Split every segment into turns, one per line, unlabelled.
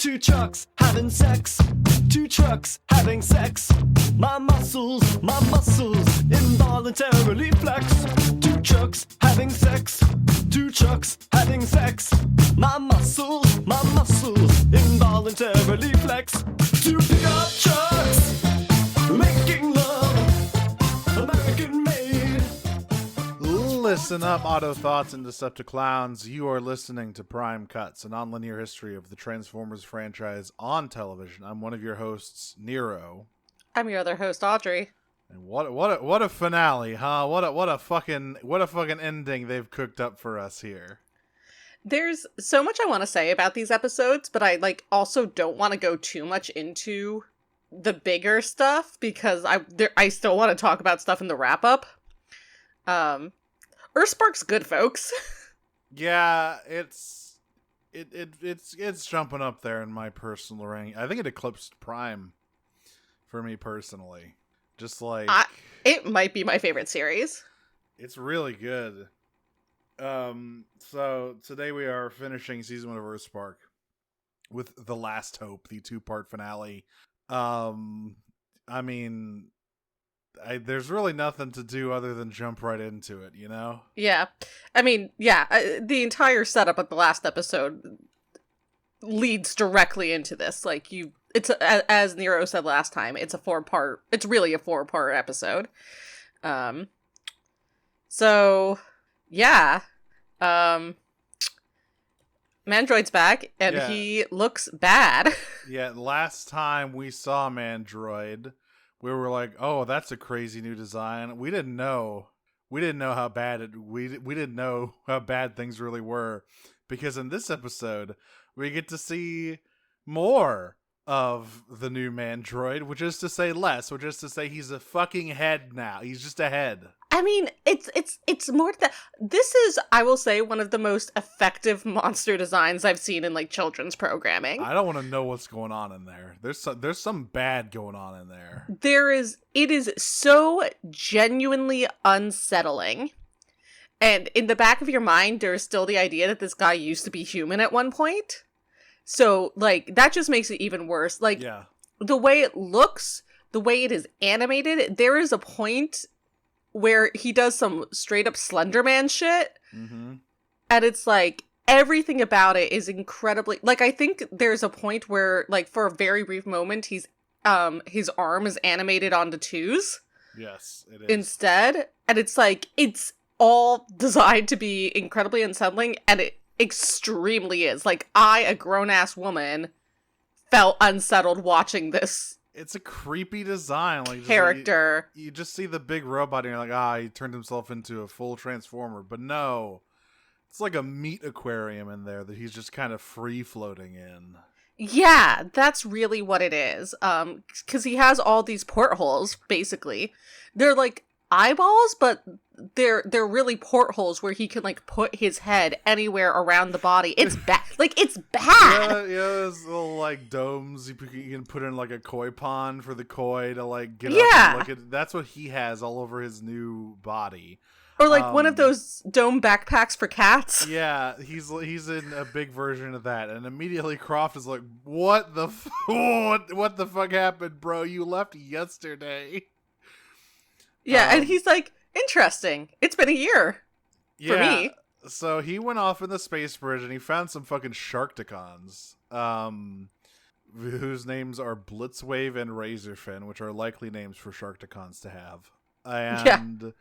Two trucks having sex. Two trucks having sex. My muscles involuntarily flex. Two trucks having sex. Two trucks having sex. My muscles involuntarily flex. Two pickup trucks making love, American made.
Listen up, Autothoughts and Decepticlowns. You are listening to Prime Cuts, a non-linear history of the Transformers franchise on television. I'm one of your hosts, Nero.
I'm your other host, Audrey.
And what a finale, huh? What a fucking ending they've cooked up for us here.
There's so much I want to say about these episodes, but I also don't want to go too much into the bigger stuff because I still want to talk about stuff in the wrap up. Earthspark's good, folks.
Yeah, it's jumping up there in my personal ranking. I think it eclipsed Prime for me personally. Just like
it might be my favorite series.
It's really good. So today we are finishing season 1 of Earthspark with The Last Hope, the 2-part finale. I mean, there's really nothing to do other than jump right into it, you know?
Yeah. I mean, yeah, the entire setup of the last episode leads directly into this. It's as Nero said last time, it's really a 4-part episode. So yeah. Mandroid's back and he looks bad. Yeah,
last time we saw Mandroid, we were like, "Oh, that's a crazy new design." We didn't know how bad we didn't know how bad things really were, because in this episode we get to see more of the new Mandroid, which is to say less, which is to say he's a fucking head now. He's just a head.
I mean, it's more that this is, I will say, one of the most effective monster designs I've seen in children's programming.
I don't want to know what's going on in there. There's some bad going on in there.
It is so genuinely unsettling. And in the back of your mind, there's still the idea that this guy used to be human at one point. So, that just makes it even worse. The way it looks, the way it is animated, there is a point where he does some straight up Slender Man shit. Mm-hmm. And it's everything about it is incredibly, I think there's a point where, for a very brief moment, his arm is animated onto twos.
Yes, it is.
Instead. And it's it's all designed to be incredibly unsettling, and it extremely is. I, a grown-ass woman, felt unsettled watching this.
It's a creepy design.
Character.
You just see the big robot and you're like, he turned himself into a full transformer. But no. It's like a meat aquarium in there that he's just kind of free-floating in.
Yeah, that's really what it is. Because he has all these portholes, basically. They're eyeballs, but they're really portholes where he can put his head anywhere around the body. It's bad. It's bad.
Yeah, those little domes you can put in a koi pond for the koi to get up and look at. That's what he has all over his new body.
Or one of those dome backpacks for cats.
Yeah, he's in a big version of that, and immediately Croft is like, "What the what the fuck happened, bro? You left yesterday."
Yeah, and he's like, interesting. It's been a year for me.
So he went off in the space bridge and he found some fucking Sharkticons, whose names are Blitzwave and Razorfin, which are likely names for Sharkticons to have. And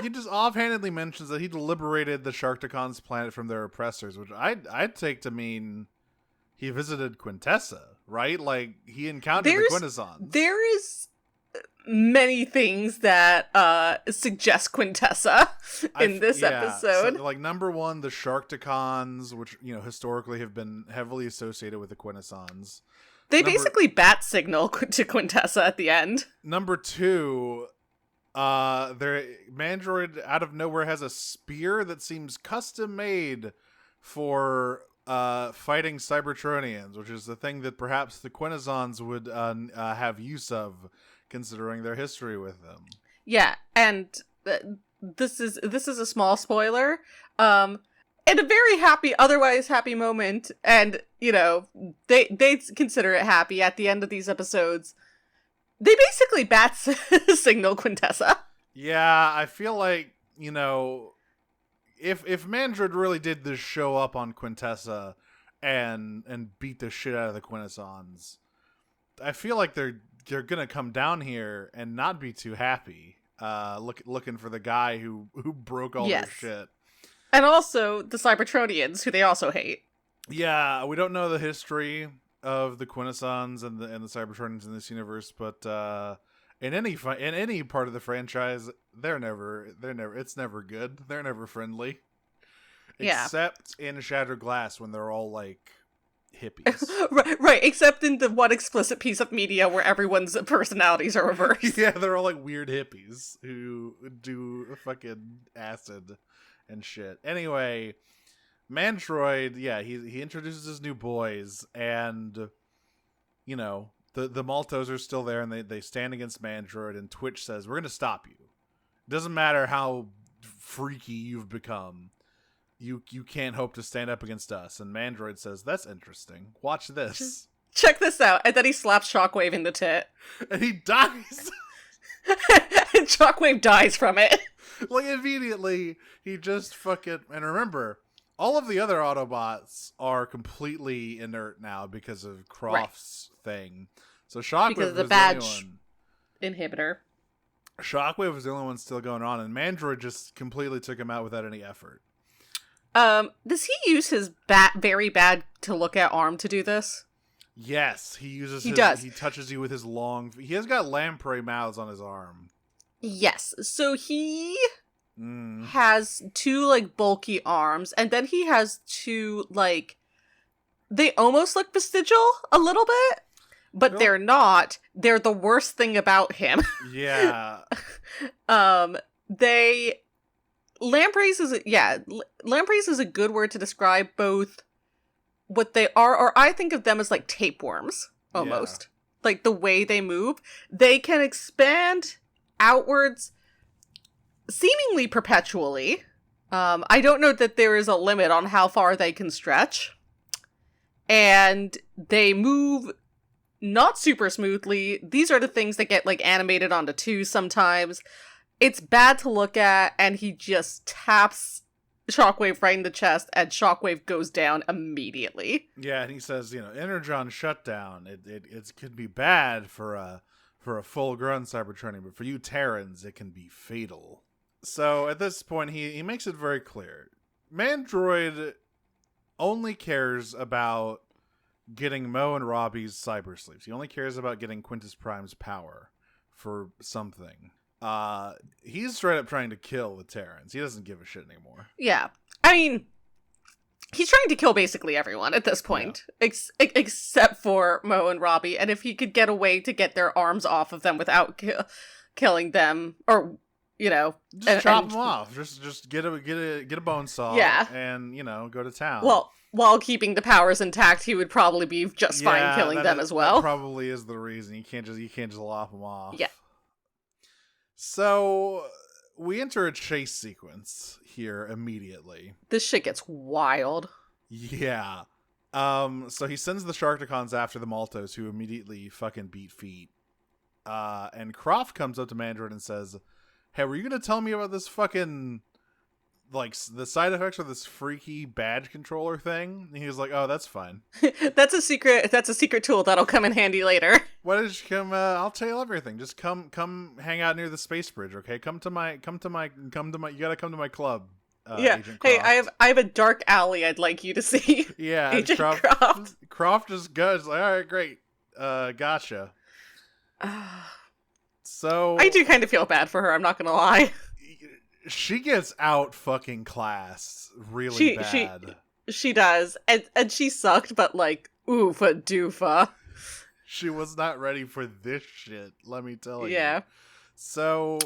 he just offhandedly mentions that he liberated the Sharkticons' planet from their oppressors, which I'd take to mean he visited Quintessa, right? He encountered the Quintessons.
There is many things that suggest Quintessa in this episode.
So, number one, the Sharkticons, which historically have been heavily associated with the Quintessons.
They basically bat signal to Quintessa at the end.
Number two, their Mandroid out of nowhere has a spear that seems custom made for fighting Cybertronians, which is the thing that perhaps the Quintessons would have use of, considering their history with them.
Yeah, and this is a small spoiler. In a very otherwise happy moment, and you know, they consider it happy at the end of these episodes. They basically bat signal Quintessa.
Yeah, I feel like, if Mandrid really did this show up on Quintessa and beat the shit out of the Quintessons, I feel like they're gonna come down here and not be too happy. Looking for the guy who broke all their shit.
And also the Cybertronians, who they also hate.
Yeah, we don't know the history of the Quintessons and the Cybertronians in this universe, but in any part of the franchise, it's never good. They're never friendly.
Yeah.
Except in Shattered Glass when they're all like hippies.
right, except in the one explicit piece of media where everyone's personalities are reversed.
Yeah, they're all like weird hippies who do fucking acid and shit. Anyway, Mantroid, yeah, he introduces his new boys, and the Maltos are still there, and they stand against Mandroid, and Twitch says, "We're gonna stop you. Doesn't matter how freaky you've become. You can't hope to stand up against us." And Mandroid says, "That's interesting. Watch this.
Check this out." And then he slaps Shockwave in the tit.
And he dies.
And Shockwave dies from it.
Like, immediately, he just fucking... And remember, all of the other Autobots are completely inert now because of Croft's thing. So Shockwave
because of the
was
badge
the only one.
inhibitor.
Shockwave was the only one still going on, and Mandroid just completely took him out without any effort.
Does he use his very bad to look at arm to do this?
Yes, he uses
He does.
He touches you with his long... He has got lamprey mouths on his arm.
Yes. So he has two, like, bulky arms, and then he has two, like... They almost look vestigial a little bit, but they're not. They're the worst thing about him.
Yeah.
Lampreys is a good word to describe both what they are, or I think of them as like tapeworms, almost. Yeah. Like the way they move. They can expand outwards seemingly perpetually. I don't know that there is a limit on how far they can stretch. And they move not super smoothly. These are the things that get like animated onto twos sometimes. It's bad to look at, and he just taps Shockwave right in the chest, and Shockwave goes down immediately.
Yeah, and he says, Energon shutdown. It could be bad for a full-grown Cybertronian, but for you Terrans, it can be fatal. So at this point, he makes it very clear. Mandroid only cares about getting Mo and Robbie's cyber sleeves. He only cares about getting Quintus Prime's power for something. He's straight up trying to kill the Terrans. He doesn't give a shit anymore.
Yeah. I mean, he's trying to kill basically everyone at this point, except for Mo and Robbie. And if he could get a way to get their arms off of them without killing them, or
just chop them off. Just get a bone saw.
Yeah.
And go to town.
Well, while keeping the powers intact, he would probably be just fine killing them as well.
That probably is the reason. You can't just lop them off.
Yeah.
So we enter a chase sequence here immediately.
This shit gets wild.
Yeah. So he sends the Sharkticons after the Maltos, who immediately fucking beat feet. And Croft comes up to Mandroid and says, "Hey, were you gonna tell me about this fucking, like, the side effects of this freaky badge controller thing?" And he was like, "Oh, that's fine.
That's a secret tool that'll come in handy later."
Why don't you come? I'll tell you everything. Just come hang out near the space bridge, okay? Come to my. You gotta come to my club.
Yeah.
Agent
Hey,
Croft.
I have a dark alley I'd like you to see.
Yeah,
Agent
Croft. Croft just goes like, "All right, great. Gotcha." So
I do kind of feel bad for her. I'm not gonna lie.
She gets out fucking classed really bad.
She does, and she sucked, but like oofa doofa.
She was not ready for this shit. Let me tell you.
Yeah.
So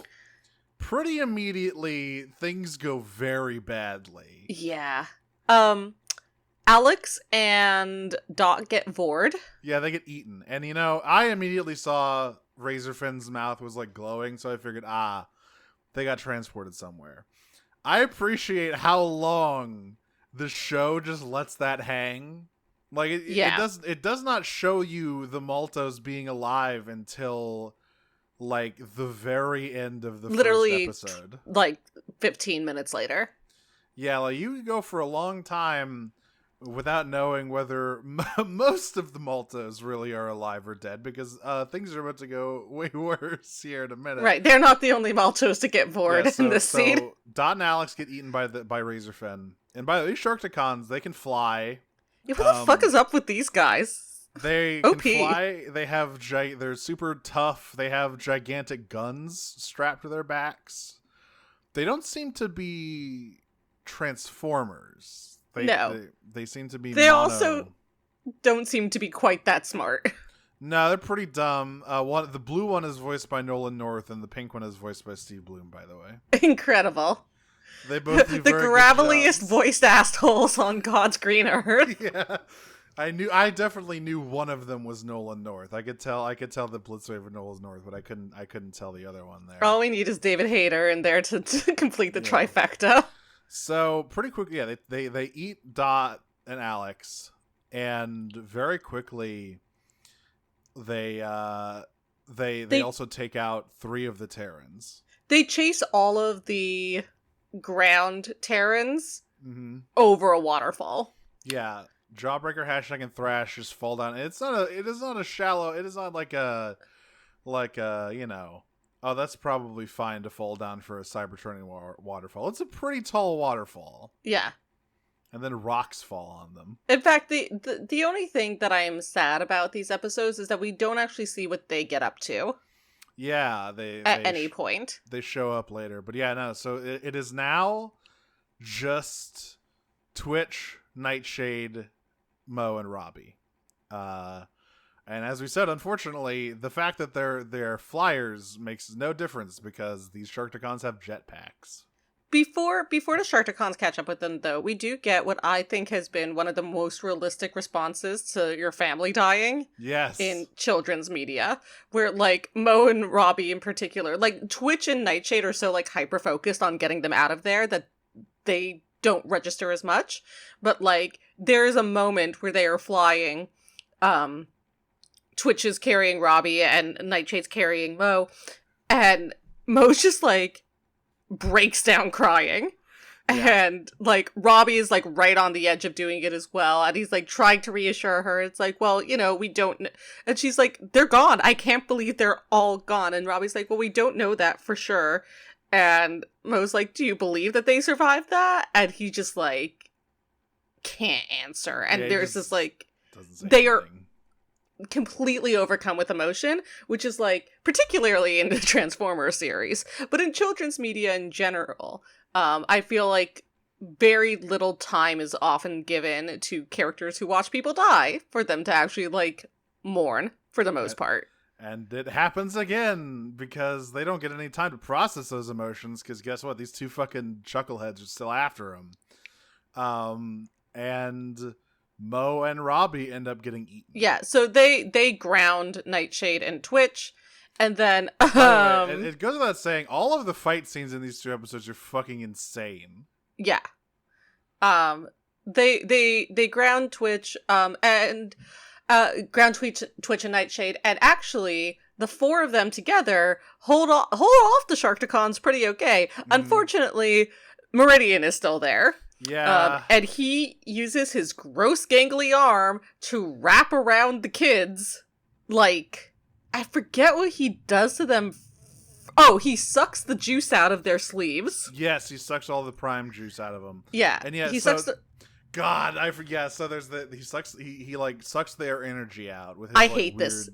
pretty immediately things go very badly.
Yeah. Alex and Dot get vored.
Yeah, they get eaten. And I immediately saw Razorfin's mouth was like glowing, so I figured, they got transported somewhere. I appreciate how long the show just lets that hang Like
Yeah.
it does not show you the Maltos being alive until like the very end of the first
Literally,
episode.
like 15 minutes later.
Yeah, like you could go for a long time without knowing whether most of the Maltos really are alive or dead, because things are about to go way worse here in a minute.
Right, they're not the only Maltos to get bored in this scene.
So Dot and Alex get eaten by Razorfin, and by the way, these Sharkticons, they can fly.
Yeah, what the fuck is up with these guys?
They
OP.
can fly. They have they're super tough. They have gigantic guns strapped to their backs. They don't seem to be Transformers. They seem to be
They
mono.
also don't seem to be quite that smart.
No, they're pretty dumb. The blue one is voiced by Nolan North, and the pink one is voiced by Steve Bloom, by the way.
Incredible.
They both do
The
very good
graveliest
jobs.
voiced assholes on God's green earth.
Yeah. I definitely knew one of them was Nolan North. I could tell the Blitzwave of Nolan North, but I couldn't tell the other one there.
All we need is David Hayter in there to complete the
Yeah.
trifecta.
So pretty quickly, yeah, they eat Dot and Alex, and very quickly they also take out 3 of the Terrans.
They chase all of the ground Terrans
Mm-hmm.
over a waterfall.
Yeah, Jawbreaker, Hashtag, and Thrash just fall down. It is not a shallow. It is not like a oh, that's probably fine to fall down for a Cybertronian waterfall. It's a pretty tall waterfall.
Yeah.
And then rocks fall on them.
In fact, the only thing that I'm sad about these episodes is that we don't actually see what they get up to.
Yeah,
at any point.
They show up later. But yeah, no, so it is now just Twitch, Nightshade, Mo, and Robbie. And as we said, unfortunately, the fact that they're flyers makes no difference because these Sharkticons have jetpacks.
Before the Sharkticons catch up with them, though, we do get what I think has been one of the most realistic responses to your family dying.
Yes.
In children's media, where, like, Mo and Robbie in particular, like, Twitch and Nightshade are so, like, hyper-focused on getting them out of there that they don't register as much. But, like, there is a moment where they are flying, Twitch is carrying Robbie and Nightshade's carrying Mo, and Mo's just, like, breaks down crying. Yeah. And, like, Robbie is, like, right on the edge of doing it as well. And he's, like, trying to reassure her. It's like, well, we don't... And she's like, they're gone. I can't believe they're all gone. And Robbie's like, well, we don't know that for sure. And Mo's like, do you believe that they survived that? And he just, like, can't answer. And there's this, like... They are completely overcome with emotion, which is, like, particularly in the Transformers series, but in children's media in general, I feel like very little time is often given to characters who watch people die for them to actually, like, mourn, for the most part.
And it happens again, because they don't get any time to process those emotions, because guess what? These 2 fucking chuckleheads are still after them. And Mo and Robbie end up getting eaten.
Yeah, so they ground Nightshade and Twitch, and then
it goes without saying, all of the fight scenes in these 2 episodes are fucking insane.
Yeah. They ground Twitch, and ground Twitch and Nightshade, and actually the 4 of them together hold off the Sharkticons pretty okay. Unfortunately, Meridian is still there.
Yeah.
And he uses his gross gangly arm to wrap around the kids. Like, I forget what he does to them. Oh, he sucks the juice out of their sleeves.
Yes, he sucks all the prime juice out of them.
Yeah.
And yeah,
he sucks
God, I forget. So there's he like sucks their energy out with his,
I hate this.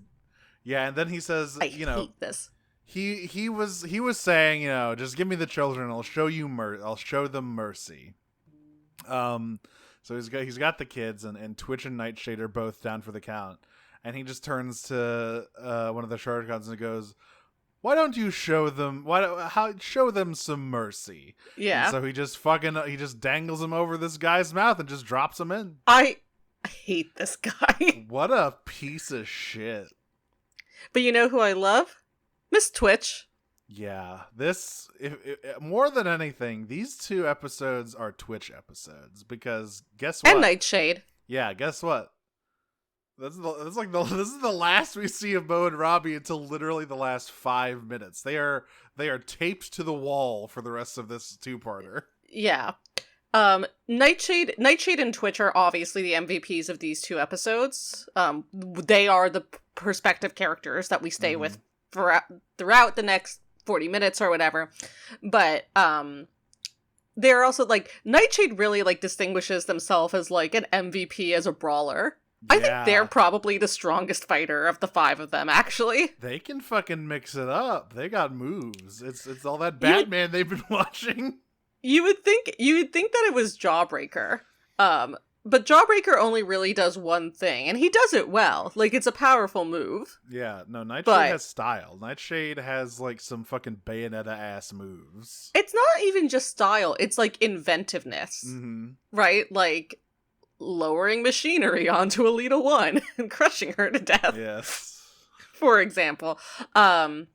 Yeah, and then he says,
I hate this.
He was saying, just give me the children, I'll show them mercy. So he's got the kids, and Twitch and Nightshade are both down for the count, and he just turns to one of the Sharkticons and goes, "Why don't you show them? Show them some mercy?"
Yeah.
And so he just dangles him over this guy's mouth and just drops him in.
I hate this guy.
What a piece of shit.
But you know who I love? Miss Twitch.
Yeah, if more than anything, these 2 episodes are Twitch episodes, because guess what?
And Nightshade.
Yeah, guess what? This is the last we see of Mo and Robbie until literally the last 5 minutes. They are taped to the wall for the rest of this two-parter.
Yeah. Nightshade and Twitch are obviously the MVPs of these two episodes. They are the perspective characters that we stay with throughout the next 40 minutes or whatever. But they're also like Nightshade really like distinguishes themselves as like an MVP as a brawler. I think they're probably the strongest fighter of the five of them, actually.
They can fucking mix it up. They got moves. It's all that Batman they've been watching.
You would think that it was Jawbreaker. But Jawbreaker only really does one thing, and he does it well. Like, it's a powerful move.
Yeah, no, Nightshade has style. Nightshade has, like, some fucking Bayonetta-ass moves.
It's not even just style, it's, like, inventiveness. Mm-hmm. Right? Like, lowering machinery onto Alita 1 and crushing her to death.
Yes.
For example. And,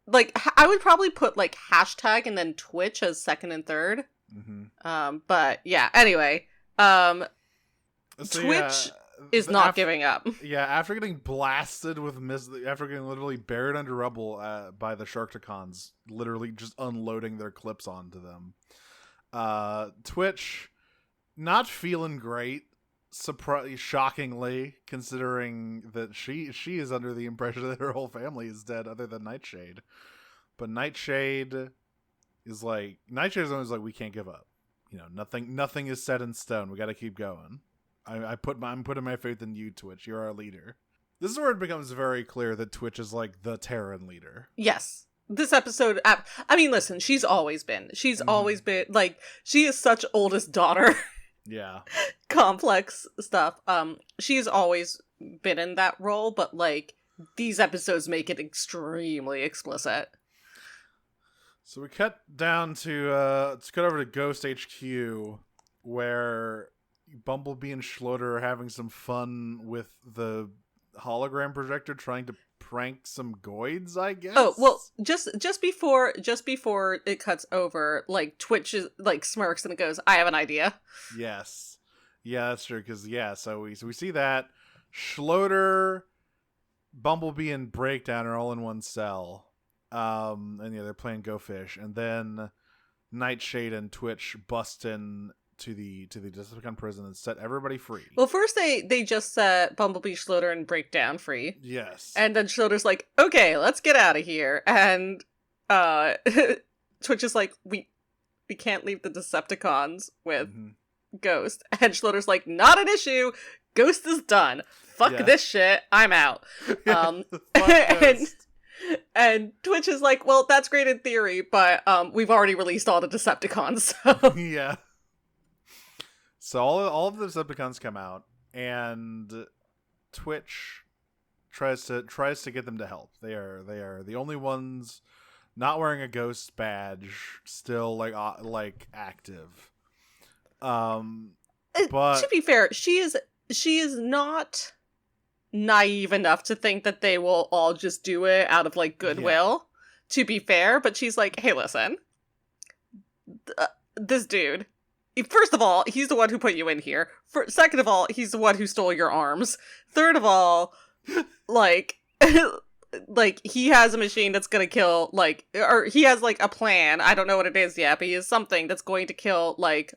like, I would probably put, like, hashtag and then Twitch as second and third. Mm-hmm. But yeah, anyway, Twitch is not giving up.
Yeah, after getting blasted with after getting literally buried under rubble by the Sharkticons, literally just unloading their clips onto them. Twitch not feeling great, shockingly, considering that she is under the impression that her whole family is dead other than Nightshade. But Nightshade is like, always like, we can't give up. You know, nothing is set in stone. We got to keep going. I'm putting my faith in you, Twitch. You're our leader. This is where it becomes very clear that Twitch is like the Terran leader.
Yes. This episode, I mean, listen, she's always been like, she is such oldest daughter.
Yeah.
Complex stuff. She's always been in that role, but like, these episodes make it extremely explicit.
So we cut down to let's cut over to Ghost HQ, where Bumblebee and Schloter are having some fun with the hologram projector, trying to prank some goids, I guess.
Oh well, just before it cuts over, like Twitch is like smirks and goes, "I have an idea."
Yes, yeah, that's true. Because so we see that Schloter, Bumblebee, and Breakdown are all in one cell. And yeah, they're playing Go Fish, and then Nightshade and Twitch bust in to the Decepticon prison and set everybody free.
Well, first they just set Bumblebee, Schloter, and Breakdown free.
Yes.
And then Schloter's like, okay, let's get out of here. And Twitch is like, we can't leave the Decepticons with Ghost. And Schloter's like, not an issue. Ghost is done. Fuck this shit. I'm out. And Twitch is like, well, that's great in theory, but we've already released all the Decepticons, so...
Yeah. So all of the Decepticons come out, and Twitch tries to get them to help. They are the only ones not wearing a ghost badge, still like active. But
to be fair, she is not naive enough to think that they will all just do it out of like goodwill, to be fair, but she's like, hey, listen, this dude, first of all, he's the one who put you in here. Second of all, he's the one who stole your arms. Third of all, like like he has a machine that's gonna kill, like, or he has like a plan, I don't know what it is yet, but he has something that's going to kill like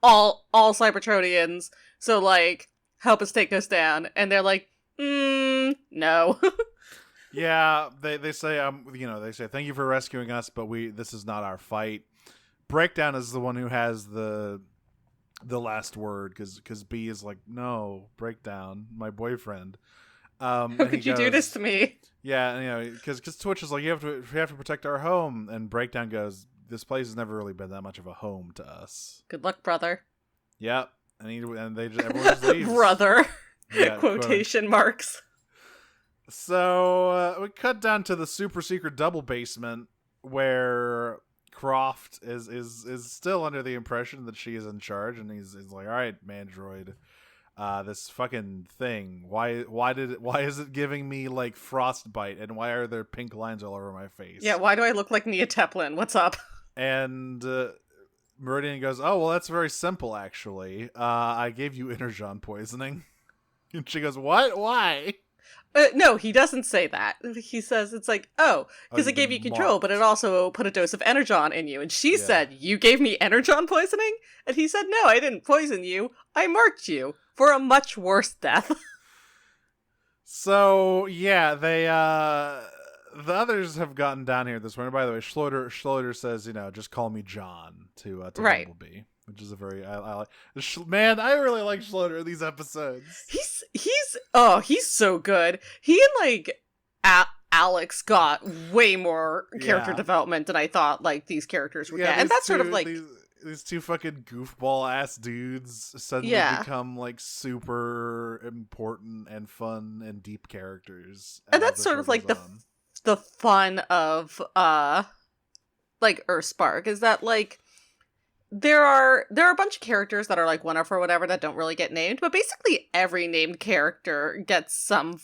all Cybertronians, so like help us take us down. And they're like, no.
Yeah, they say they say thank you for rescuing us, but this is not our fight. Breakdown is the one who has the last word, because B is like, no, Breakdown, my boyfriend.
How could you do this to me?
Yeah, and, because Twitch is like, we have to protect our home, and Breakdown goes, this place has never really been that much of a home to us.
Good luck, brother.
Yep, and everyone just leaves.
Brother.
Yeah,
quotation marks.
So we cut down to the super secret double basement, where Croft is still under the impression that she is in charge, and he's like, all right, Mandroid, this fucking thing, why is it giving me like frostbite, and why are there pink lines all over my face?
Yeah, why do I look like Nia Teplin? What's up?
And Meridian goes, oh well, that's very simple actually. I gave you energon poisoning. And she goes, what? Why?
No, he doesn't say that. He says it's like, oh, because it
you've
gave you
been
control, but it also put a dose of energon in you. And she said, you gave me energon poisoning? And he said, no, I didn't poison you. I marked you for a much worse death.
So, yeah, they, the others have gotten down here this morning. By the way, Schloeder says, just call me John to
Right.
Bumblebee, which is a very, I like, man, I really like Schloeder in these episodes.
He's so good. He and, like, Alex got way more character development than I thought, like, these characters would get. And that's sort of, like...
These two fucking goofball-ass dudes suddenly become, like, super important and fun and deep characters.
And that's sort of, like, the fun of, like, Earthspark, is that, like, there are a bunch of characters that are, like, one-off or whatever that don't really get named, but basically every named character gets some,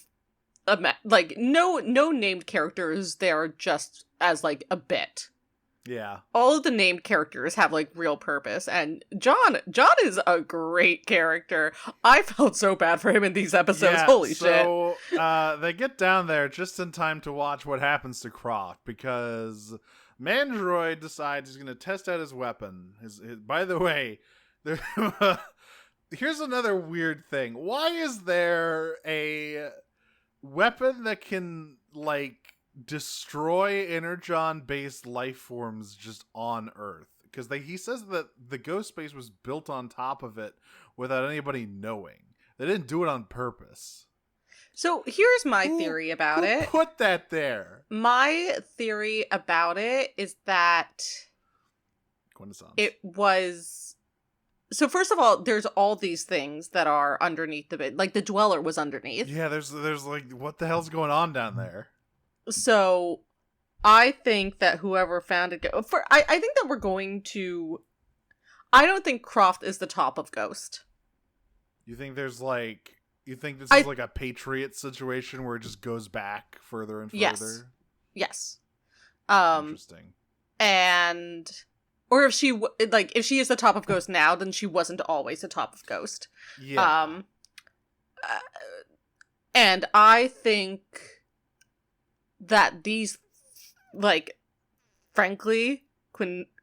like, no named characters there just as, like, a bit.
Yeah.
All of the named characters have, like, real purpose, and John is a great character. I felt so bad for him in these episodes. Holy shit.
So, they get down there just in time to watch what happens to Croft, because Mandroid decides he's going to test out his weapon. By the way, here's another weird thing. Why is there a weapon that can, like, destroy energon-based life forms just on Earth? Because he says that the ghost base was built on top of it without anybody knowing. They didn't do it on purpose.
So here's my theory about
Who
it.
put that there?
My theory about it is that it was... So first of all, there's all these things that are underneath the bit. Like, the Dweller was underneath.
Yeah, there's like, what the hell's going on down there?
So, I think that whoever found it... I think that we're going to... I don't think Croft is the top of Ghost.
You think there's, like... You think this is like a Patriot situation where it just goes back further and further?
Yes.
Interesting.
And... Or if she is the top of Ghost now, then she wasn't always the top of Ghost.
Yeah.
And I think... that these, like, frankly,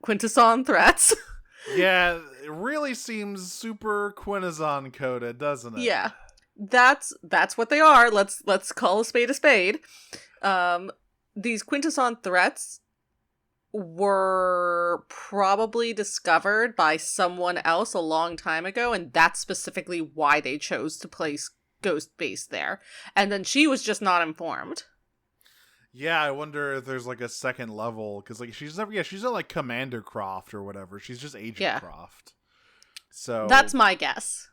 quintesson threats.
Yeah, it really seems super quintesson coded, doesn't it?
Yeah, that's what they are. Let's call a spade a spade. These quintesson threats were probably discovered by someone else a long time ago, and that's specifically why they chose to place Ghost Base there. And then she was just not informed.
Yeah, I wonder if there's, like, a second level, because, like, she's not like Commander Croft or whatever. She's just Agent Croft. So
that's my guess.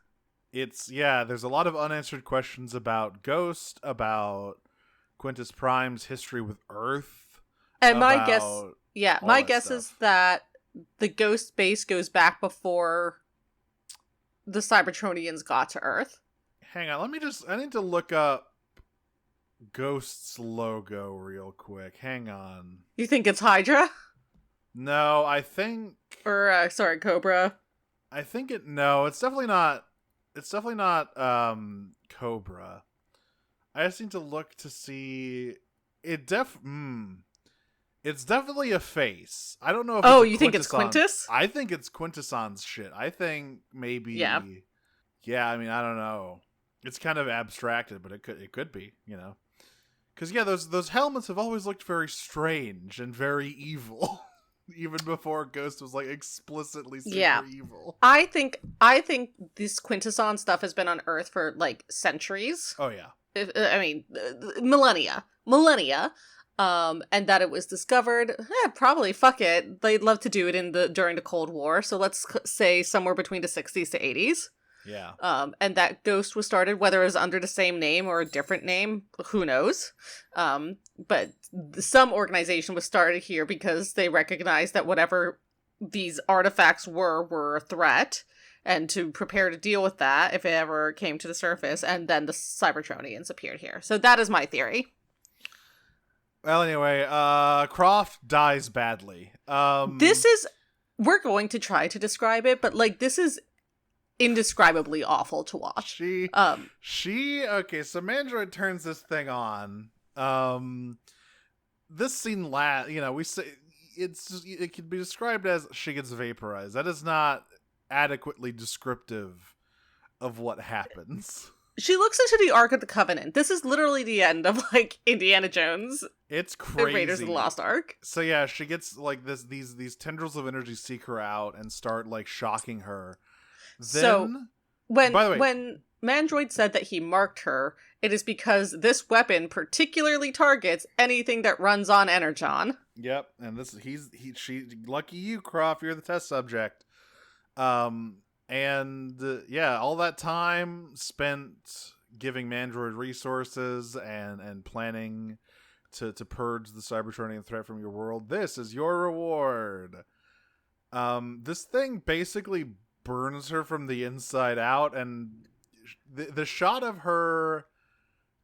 There's a lot of unanswered questions about Ghost, about Quintus Prime's history with Earth.
And my guess is that the Ghost Base goes back before the Cybertronians got to Earth.
Hang on, I need to look up Ghost's logo real quick. Hang on.
You think it's Hydra?
No, I think...
Or, Cobra.
I think it's definitely not... It's definitely not, Cobra. I just need to look to see... It's definitely a face. I don't know if
you think it's Quintus?
I think it's Quintesson's shit. I think maybe... Yeah, I mean, I don't know. It's kind of abstracted, but it could be, Because, those helmets have always looked very strange and very evil. Even before Ghost was, like, explicitly super evil.
I think this Quintesson stuff has been on Earth for, like, centuries.
Oh, yeah.
Millennia. And that it was discovered, probably, fuck it. They'd love to do it during the Cold War, so let's say somewhere between the 60s to 80s.
Yeah.
And that Ghost was started, whether it was under the same name or a different name, who knows? But some organization was started here because they recognized that whatever these artifacts were a threat, and to prepare to deal with that if it ever came to the surface, and then the Cybertronians appeared here. So that is my theory.
Well, anyway, Croft dies badly.
We're going to try to describe it, but, like, this is indescribably awful to watch.
Okay, so Mandroid turns this thing on. This scene we say it can be described as she gets vaporized. That is not adequately descriptive of what happens.
She looks into the Ark of the Covenant. This is literally the end of, like, Indiana Jones.
It's crazy.
The Raiders of the Lost Ark.
So yeah, she gets, like, these tendrils of energy seek her out and start, like, shocking her. Then,
when Mandroid said that he marked her, it is because this weapon particularly targets anything that runs on energon.
Yep, and she lucky you, Croft, you're the test subject. Yeah, all that time spent giving Mandroid resources and planning to purge the Cybertronian threat from your world. This is your reward. This thing basically burns her from the inside out, and the shot of her,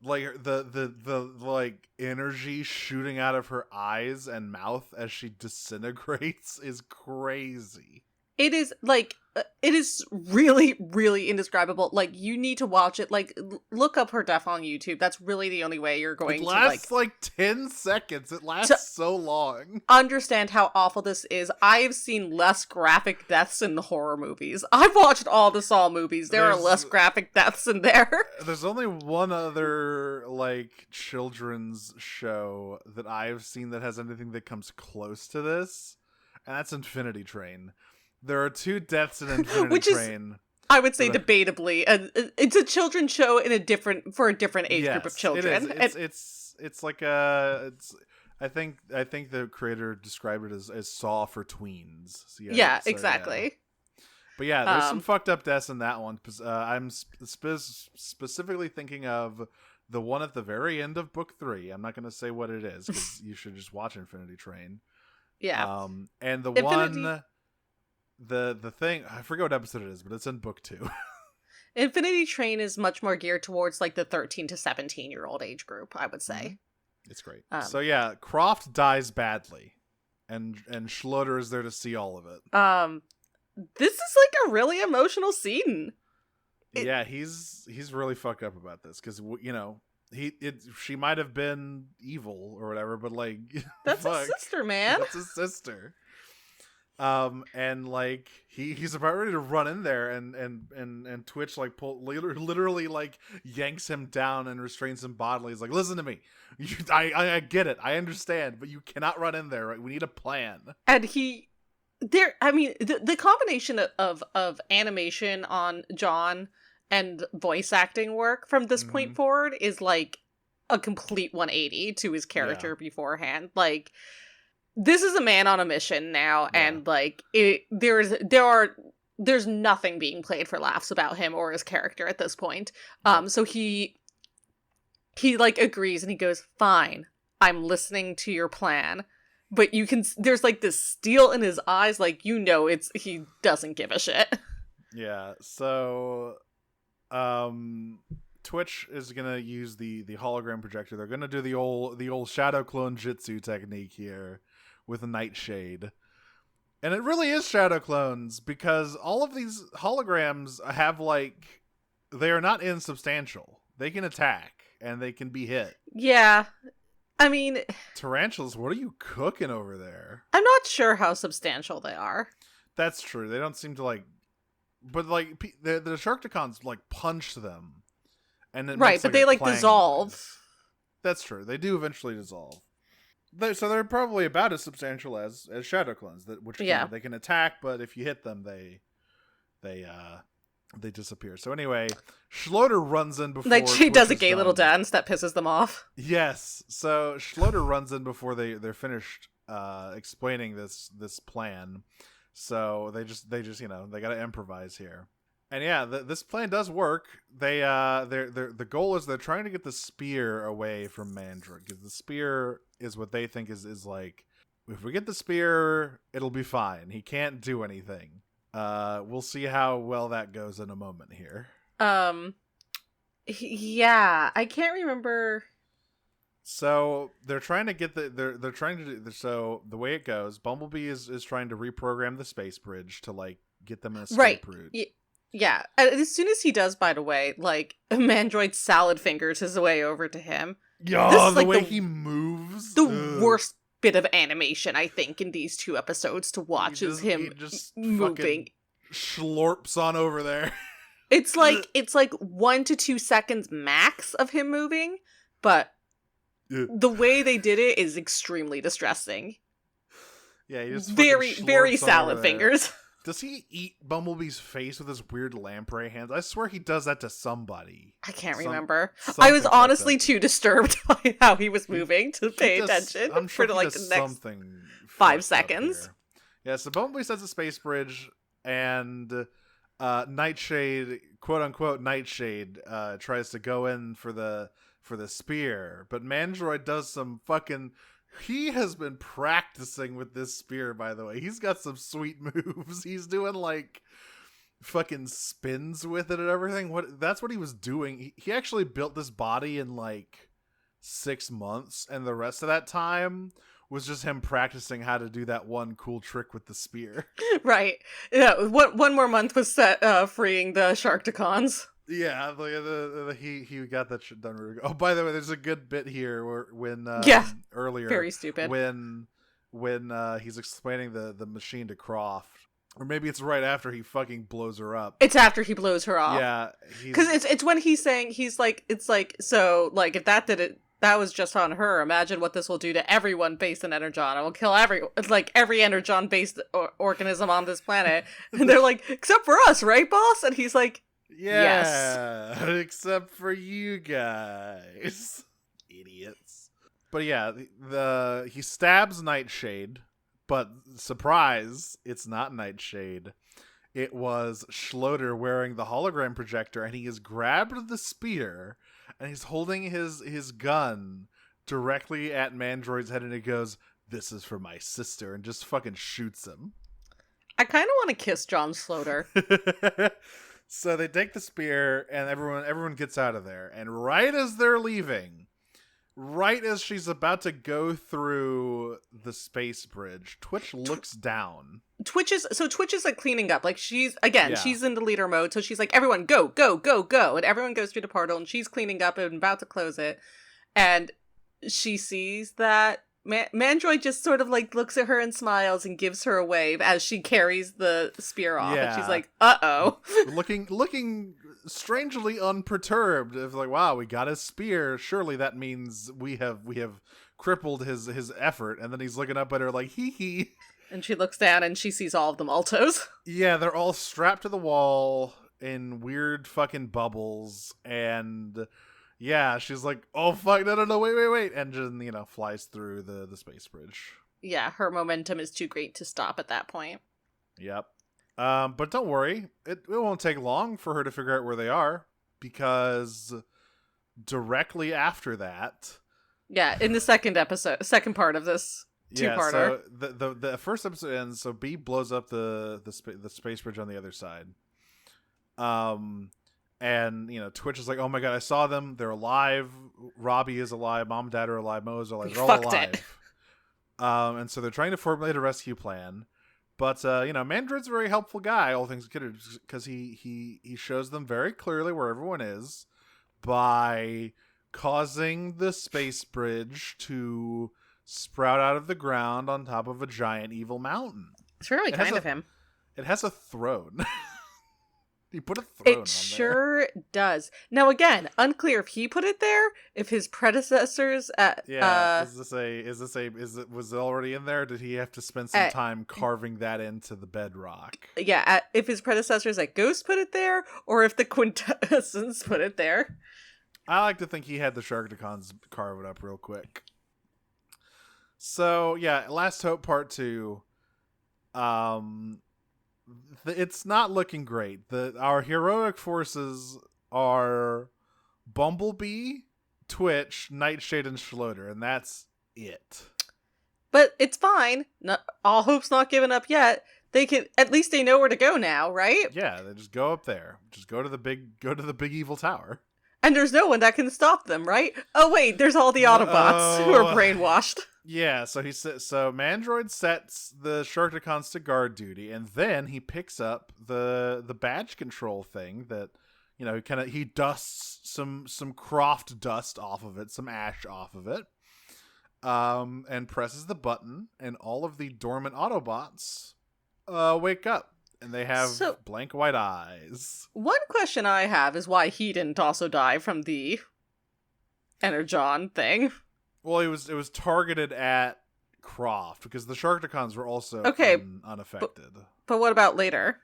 like the like energy shooting out of her eyes and mouth as she disintegrates is crazy.
It is, like, it is really, really indescribable. Like, you need to watch it. Like, look up her death on YouTube. That's really the only way you're going to, like...
It lasts, like 10 seconds. It lasts so long.
Understand how awful this is. I have seen less graphic deaths in the horror movies. I've watched all the Saw movies. There are less graphic deaths in there.
There's only one other, like, children's show that I've seen that has anything that comes close to this, and that's Infinity Train. There are 2 deaths in Infinity Train.
Is, I would say, debatably, it's a children's show for a different age group of children.
It's like a. I think the creator described it as Saw for tweens. So
exactly.
Yeah. But yeah, there's some fucked up deaths in that one. I'm specifically thinking of the one at the very end of book 3. I'm not going to say what it is because you should just watch Infinity Train.
Yeah.
And the one. The thing, I forget what episode it is, but it's in book 2.
Infinity Train is much more geared towards, like, the 13 to 17-year-old age group, I would say.
It's great. So yeah, Croft dies badly, and Schloeder is there to see all of it.
This is, like, a really emotional scene.
Yeah, he's really fucked up about this, because, you know, she might have been evil or whatever, but, like...
That's his sister, man.
That's his sister. And like he's about ready to run in there and Twitch like literally like yanks him down and restrains him bodily. He's like, listen to me, I get it, I understand, but you cannot run in there, right? We need a plan.
And the combination of animation on John and voice acting work from this point forward is like a complete 180 to his character beforehand. Like, this is a man on a mission now, and like there's nothing being played for laughs about him or his character at this point. So he like agrees and he goes, "Fine, I'm listening to your plan." But there's like this steel in his eyes, like, you know, he doesn't give a shit.
Yeah. So, Twitch is gonna use the hologram projector. They're gonna do the old shadow clone jutsu technique here with a nightshade. And it really is shadow clones, because all of these holograms have, like, they are not insubstantial. They can attack and they can be hit.
Yeah. I mean,
tarantulas, what are you cooking over there?
I'm not sure how substantial they are.
That's true. They don't seem to, like, but like the Sharkticons like punch them, and it makes,
but they like dissolve.
Noise. That's true. They do eventually dissolve. So they're probably about as substantial as shadow clones, which they can attack, but if you hit them, they disappear. So anyway, Schloeder runs in before,
like, she does a gay little dance that pisses them off.
Yes. So Schloeder runs in before they're finished explaining this plan. So they just they got to improvise here. And yeah, this plan does work. The goal is they're trying to get the spear away from Mandroid, because the spear is what they think is like, if we get the spear, it'll be fine. He can't do anything. We'll see how well that goes in a moment here.
Yeah, I can't remember.
So they're trying to get they're trying to do, so the way it goes, Bumblebee is trying to reprogram the space bridge to, like, get them in escape route.
Yeah, as soon as he does, by the way, like, Mandroid salad fingers his way over to him.
Yo,
This is,
the
like,
way he moves.
The worst bit of animation, I think, in these 2 episodes to watch is him
he just
moving.
Schlorps on over there.
It's like 1 to 2 seconds max of him moving, but the way they did it is extremely distressing.
Yeah, he just
very salad fingers.
Does he eat Bumblebee's face with his weird lamprey hands? I swear he does that to somebody.
I can't remember. I was honestly too disturbed by how he was moving to pay attention
I'm sure
for like the next
something
5 seconds.
Yeah, so Bumblebee sets a space bridge, and Nightshade, quote unquote Nightshade, tries to go in for the spear, but Mandroid does some fucking. He has been practicing with this spear, by the way. He's got some sweet moves. He's doing like fucking spins with it and everything. That's what he was doing. He actually built this body in like 6 months, and the rest of that time was just him practicing how to do that one cool trick with the spear.
Right. Yeah, one more month was set freeing the Sharkticons.
Yeah, he got that shit done really good. Oh, by the way, there's a good bit here when earlier,
very stupid,
when he's explaining the machine to Croft, or maybe it's right after he fucking blows her up.
It's after he blows her off.
Yeah,
because it's when he's saying it's like so like if that did it. That was just on her. Imagine what this will do to everyone based in Energon. It will kill every Energon-based organism on this planet. And they're like, except for us, right, boss? And he's like,
yeah, yes. Except for you guys. Idiots. But yeah, he stabs Nightshade, but surprise, it's not Nightshade. It was Schloeder wearing the hologram projector, and he has grabbed the spear, and he's holding his gun directly at Mandroid's head, and he goes, "This is for my sister," and just fucking shoots him.
I kind of want to kiss John Schloeder.
So they take the spear, and everyone gets out of there. And right as they're leaving, right as she's about to go through the space bridge, Twitch looks down.
Twitch is like cleaning up. Like she's in the leader mode, so she's like, everyone go, go, go, go. And everyone goes through the portal, and she's cleaning up and about to close it. And she sees that Mandroid just sort of like looks at her and smiles and gives her a wave as she carries the spear off. Yeah. And she's like, uh-oh.
looking strangely unperturbed. It's like, wow, we got his spear. Surely that means we have crippled his effort. And then he's looking up at her like, hee hee.
And she looks down and she sees all of the Maltos.
Yeah, they're all strapped to the wall in weird fucking bubbles. And yeah, she's like, oh fuck, no, wait. And just, flies through the space bridge.
Yeah, her momentum is too great to stop at that point.
Yep. But don't worry, it won't take long for her to figure out where they are, because directly after that...
Yeah, in the second part of this two-parter.
Yeah, so the first episode ends, so B blows up the space bridge on the other side. And, Twitch is like, oh my god, I saw them. They're alive. Robbie is alive. Mom and Dad are alive. Mo is alive. They're all alive. And so they're trying to formulate a rescue plan. But, Mandroid's a very helpful guy, all things considered, because he shows them very clearly where everyone is by causing the space bridge to sprout out of the ground on top of a giant evil mountain.
It's really kind of him.
It has a throne. He put a throne on there. It
sure does. Now again, unclear if he put it there, if his predecessors at
was it already in there? Or did he have to spend some time carving that into the bedrock?
Yeah, if his predecessors at Ghost put it there, or if the Quintessence put it there.
I like to think he had the Sharkticons carve it up real quick. So yeah, Last Hope Part 2. It's not looking great. Our heroic forces are Bumblebee, Twitch, Nightshade, and Schloeder, and that's it.
But it's fine. All hope's not given up yet. At least they know where to go now, right?
Yeah, they just go up there. Just go to the big evil tower.
And there's no one that can stop them, right? Oh wait, there's all the Autobots who are brainwashed.
Yeah, so Mandroid sets the Sharkticons to guard duty, and then he picks up the badge control thing that, he dusts some Croft dust off of it, some ash off of it, and presses the button, and all of the dormant Autobots wake up, and they have blank white eyes.
One question I have is why he didn't also die from the Energon thing.
Well, it was targeted at Croft because the Sharkticons were also unaffected.
But what about later?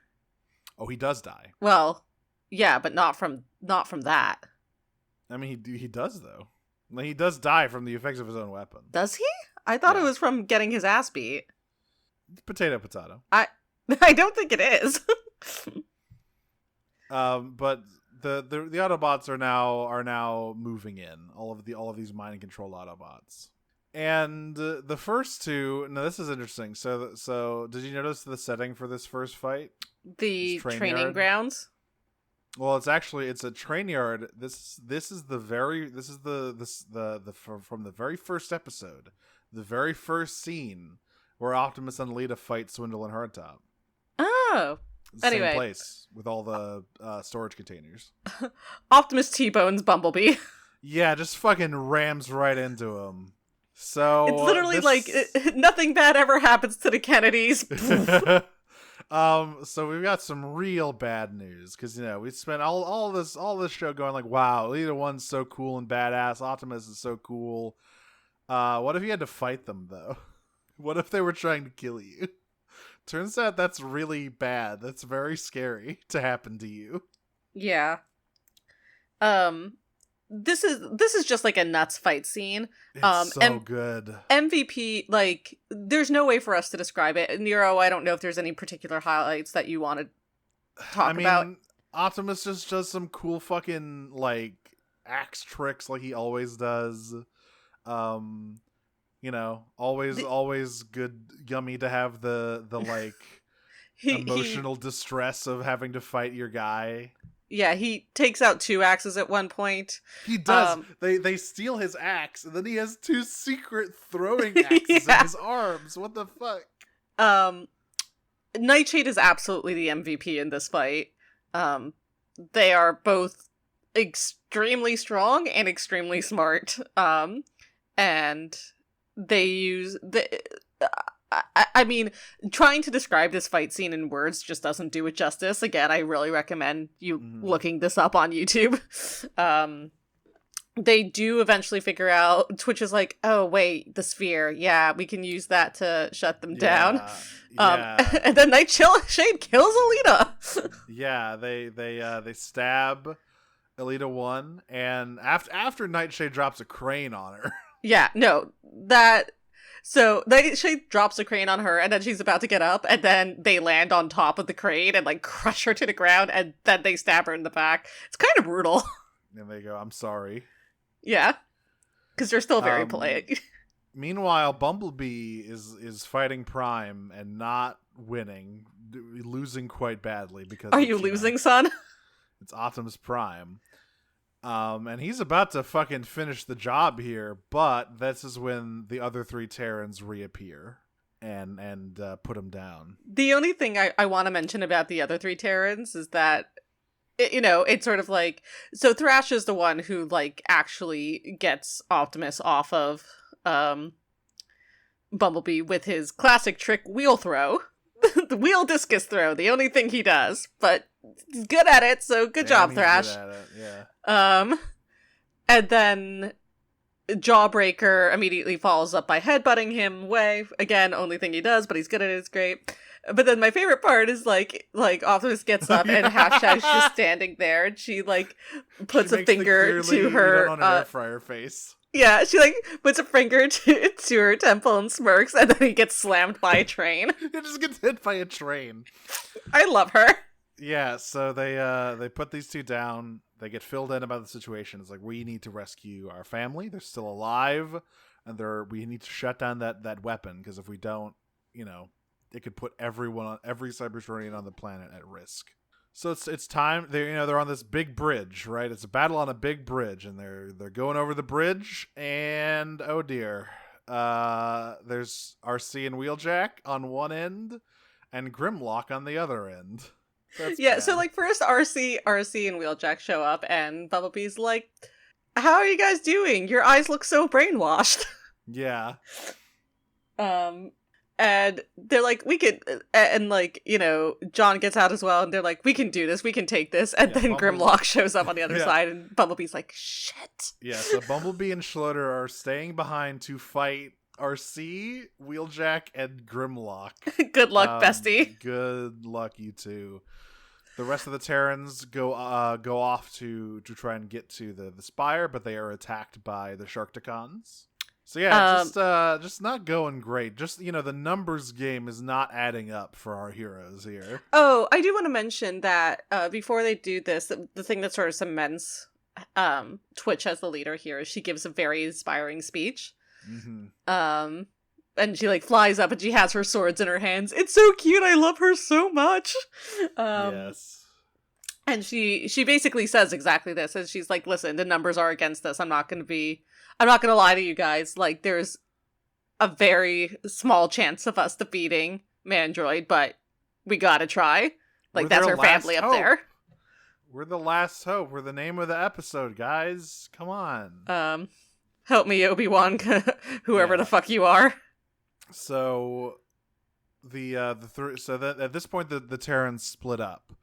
Oh, he does die.
Well, yeah, but not from that.
I mean, he does though. He does die from the effects of his own weapon.
Does he? I thought it was from getting his ass beat.
Potato, potato.
I don't think it is.
But the Autobots are now moving in, all of these mind controlled Autobots, and the first two. Now this is interesting. So did you notice the setting for this first fight?
The training grounds.
Well, it's a train yard. This is from the very first episode, the very first scene where Optimus and Alita fight Swindle and Hardtop.
Oh. Anyway.
Same place with all the storage containers.
Optimus T-bones Bumblebee.
Yeah, just fucking rams right into him. So
it's literally nothing bad ever happens to the Kennedys.
So we've got some real bad news because we spent all this show going like, wow, Alita 1's so cool and badass. Optimus is so cool. What if you had to fight them though? What if they were trying to kill you? Turns out that's really bad. That's very scary to happen to you.
Yeah. This is just like a nuts fight scene.
It's so good.
MVP, like, there's no way for us to describe it. Nero, I don't know if there's any particular highlights that you want to talk about.
Optimus just does some cool fucking like axe tricks like he always does. Always good, yummy to have the like emotional distress of having to fight your guy.
Yeah, he takes out 2 axes at one point.
He does. They steal his axe, and then he has 2 secret throwing axes in his arms. What the fuck?
Nightshade is absolutely the MVP in this fight. They are both extremely strong and extremely smart. And they use trying to describe this fight scene in words just doesn't do it justice. Again, I really recommend you looking this up on YouTube. They do eventually figure out, Twitch is like, oh wait, the sphere, yeah, we can use that to shut them down. And then Nightshade kills Alita.
Yeah, they stab Alita 1, and after Nightshade drops a crane on her.
Yeah, no, so Nightshade drops a crane on her, and then she's about to get up, and then they land on top of the crane and like crush her to the ground, and then they stab her in the back. It's kind of brutal.
And they go, "I'm sorry."
Yeah, because they're still very polite.
Meanwhile, Bumblebee is fighting Prime and not winning, losing quite badly because.
Are you losing, son?
It's Optimus Prime. And he's about to fucking finish the job here, but this is when the other 3 Terrans reappear and put him down.
The only thing I want to mention about the other 3 Terrans is that, it's sort of like, so Thrash is the one who, like, actually gets Optimus off of Bumblebee with his classic trick wheel throw. The wheel discus throw, the only thing he does, but he's good at it, so good job, Thrash.
Good at it, yeah.
And then Jawbreaker immediately follows up by headbutting him away. Again, only thing he does, but he's good at it, it's great. But then my favorite part is like Optimus gets up and Hashtag's just standing there, and she like puts a finger to her
on an air fryer face.
Yeah, she like puts a finger to her temple and smirks, and then he gets slammed by a train.
He just gets hit by a train.
I love her.
Yeah, so they put these 2 down. They get filled in about the situation. It's like, we need to rescue our family. They're still alive, and we need to shut down that weapon, because if we don't, it could put every Cybertronian on the planet at risk. So it's time. They're on this big bridge, right? It's a battle on a big bridge, and they're going over the bridge, and oh dear, there's RC and Wheeljack on one end, and Grimlock on the other end. That's
Yeah,
bad.
so like first RC and Wheeljack show up, and Bumblebee's like, "How are you guys doing? Your eyes look so brainwashed."
Yeah.
And they're like, "We could," and like, John gets out as well, and they're like, "We can do this, we can take this," and
Yeah,
then
Bumblebee-
Grimlock shows up on the other
Yeah.
side, and Bumblebee's like, "Shit."
Yeah, so Bumblebee and Schloeder are staying behind to fight RC, Wheeljack, and Grimlock.
Good luck, bestie.
Good luck, you two. The rest of the Terrans go off to try and get to the spire, but they are attacked by the Sharkticons. So yeah, just not going great. Just the numbers game is not adding up for our heroes here.
Oh, I do want to mention that before they do this, the thing that sort of cements Twitch as the leader here is she gives a very inspiring speech.
Mm-hmm.
And she like flies up and she has her swords in her hands. It's so cute. I love her so much.
Yes.
And she basically says exactly this. And she's like, "Listen, the numbers are against us. I'm not going to lie to you guys. Like, there's a very small chance of us defeating Mandroid, but we gotta try. Like,
We're
that's
their
her family
last
up there."
We're the last hope. We're the name of the episode, guys. Come on.
Help me, Obi-Wan, whoever
Yeah.
the fuck you are.
So at this point the Terrans split up.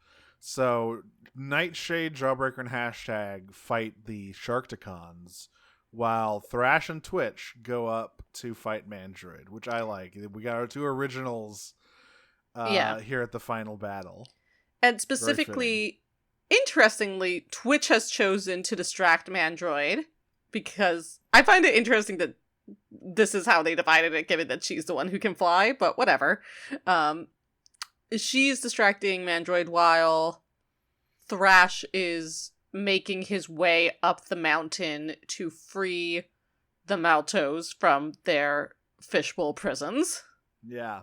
So Nightshade, Jawbreaker, and Hashtag fight the Sharkticons, while Thrash and Twitch go up to fight Mandroid, which I like. We got our two originals here at the final battle.
And specifically, interestingly, Twitch has chosen to distract Mandroid, because I find it interesting that this is how they divided it, given that she's the one who can fly, but whatever. She's distracting Mandroid while Thrash is making his way up the mountain to free the Maltos from their fishbowl prisons.
Yeah.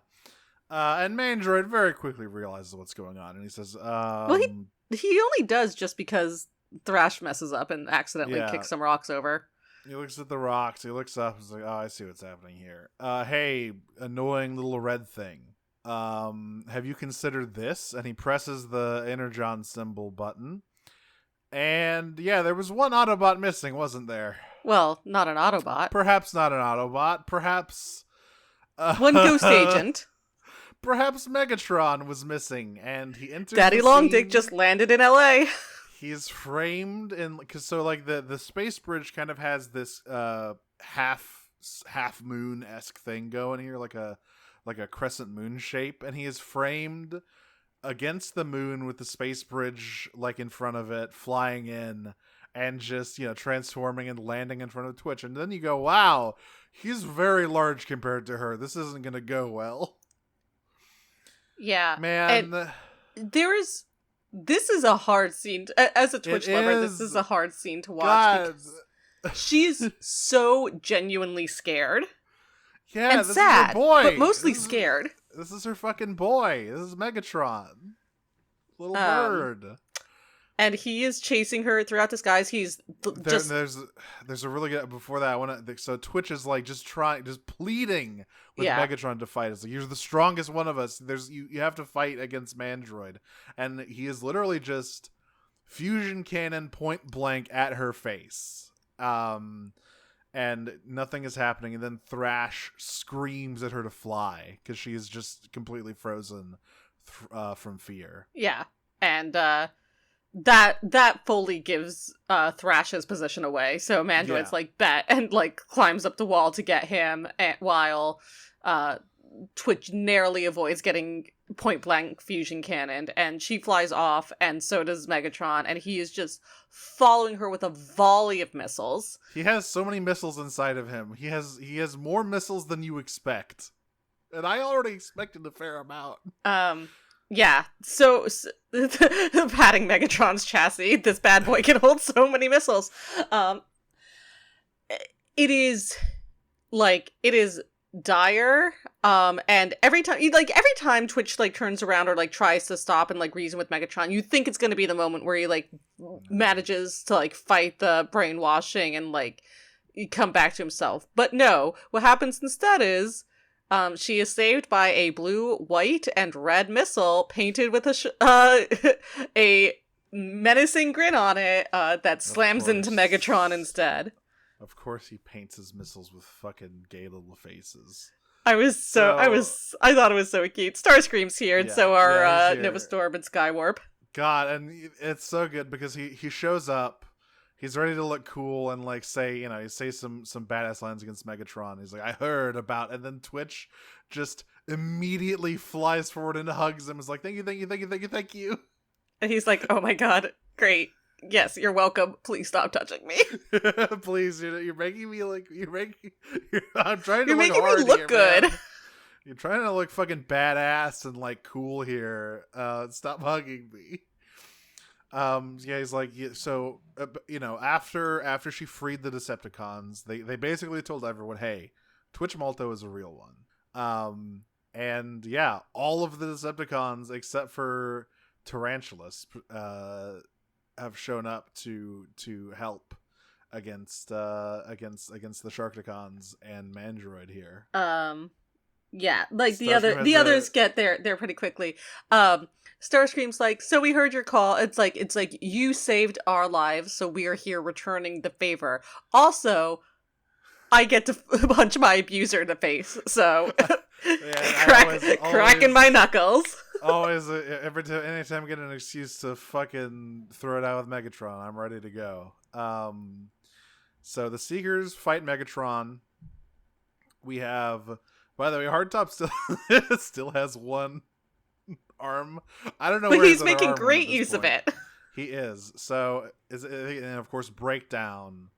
And Mandroid very quickly realizes what's going on, and he says,
He only does just because Thrash messes up and accidentally kicks some rocks over.
He looks at the rocks, he looks up, he's like, "Oh, I see what's happening here. Hey, annoying little red thing. Have you considered this?" And he presses the Energon symbol button. And yeah, there was one Autobot missing, wasn't there?
Well, not an Autobot.
Perhaps not an Autobot. Perhaps
One ghost agent.
Perhaps Megatron was missing, and he enters
Daddy
the
Long Dick
scene.
just landed in LA.
He's framed in, because so like the space bridge kind of has this half moon-esque thing going here, like a crescent moon shape, and he is framed against the moon with the space bridge like in front of it, flying in and just transforming and landing in front of Twitch. And then you go, wow, he's very large compared to her. This isn't gonna go well.
Yeah.
Man,
And this is a hard scene. As a Twitch lover, this is a hard scene to watch.
God.
Because she's so genuinely scared.
Yeah,
and
this
sad,
is her boy.
but mostly scared.
This is her fucking boy. This is Megatron. Little bird.
And he is chasing her throughout the skies. He's
There's a really good before that. I want to. So Twitch is like just pleading with Megatron to fight. It's like, "You're the strongest one of us. You have to fight against Mandroid," and he is literally just fusion cannon point blank at her face. And nothing is happening. And then Thrash screams at her to fly because she is just completely frozen from fear.
Yeah, and that fully gives Thrash's position away. So Mandroid's like, "Bet," and like climbs up the wall to get him, while Twitch narrowly avoids getting point blank fusion cannoned, and she flies off, and so does Megatron, and he is just following her with a volley of missiles.
He has so many missiles inside of him. He has more missiles than you expect, and I already expected a fair amount.
Yeah, so patting Megatron's chassis, this bad boy can hold so many missiles. It is dire. And every time Twitch like turns around or like tries to stop and like reason with Megatron, you think it's gonna be the moment where he like manages to like fight the brainwashing and like come back to himself. But no, what happens instead is she is saved by a blue, white, and red missile painted with a menacing grin on it that slams into Megatron instead.
Of course he paints his missiles with fucking gay little faces.
I thought it was so cute. Starscream's here, and so are Nova Storm and Skywarp.
God, and it's so good because he shows up, he's ready to look cool and like say some badass lines against Megatron. He's like, I heard about, and then Twitch just immediately flies forward and hugs him. Is like, thank you.
And he's like, oh my god, great. Yes, you're welcome. Please stop touching me.
Please, you're making me like I'm trying to.
You're
look
making
hard
me look
here,
good.
Man. You're trying to look fucking badass and like cool here. Stop hugging me. He's like, so after she freed the Decepticons, they basically told everyone, hey, Twitch Malto is a real one. And yeah, all of the Decepticons except for Tarantulas have shown up to help against the Sharkticons and Mandroid here.
Yeah, like the others get there pretty quickly. Starscream's like, so we heard your call. It's like you saved our lives, so we are here returning the favor. Also, I get to punch my abuser in the face, so cracking my knuckles.
Always, anytime I get an excuse to fucking throw it out with Megatron, I'm ready to go. So the Seekers fight Megatron. We have, by the way, Hardtop still has one arm. I don't know,
but
where
he's making great use of it.
He is. So, and of course, Breakdown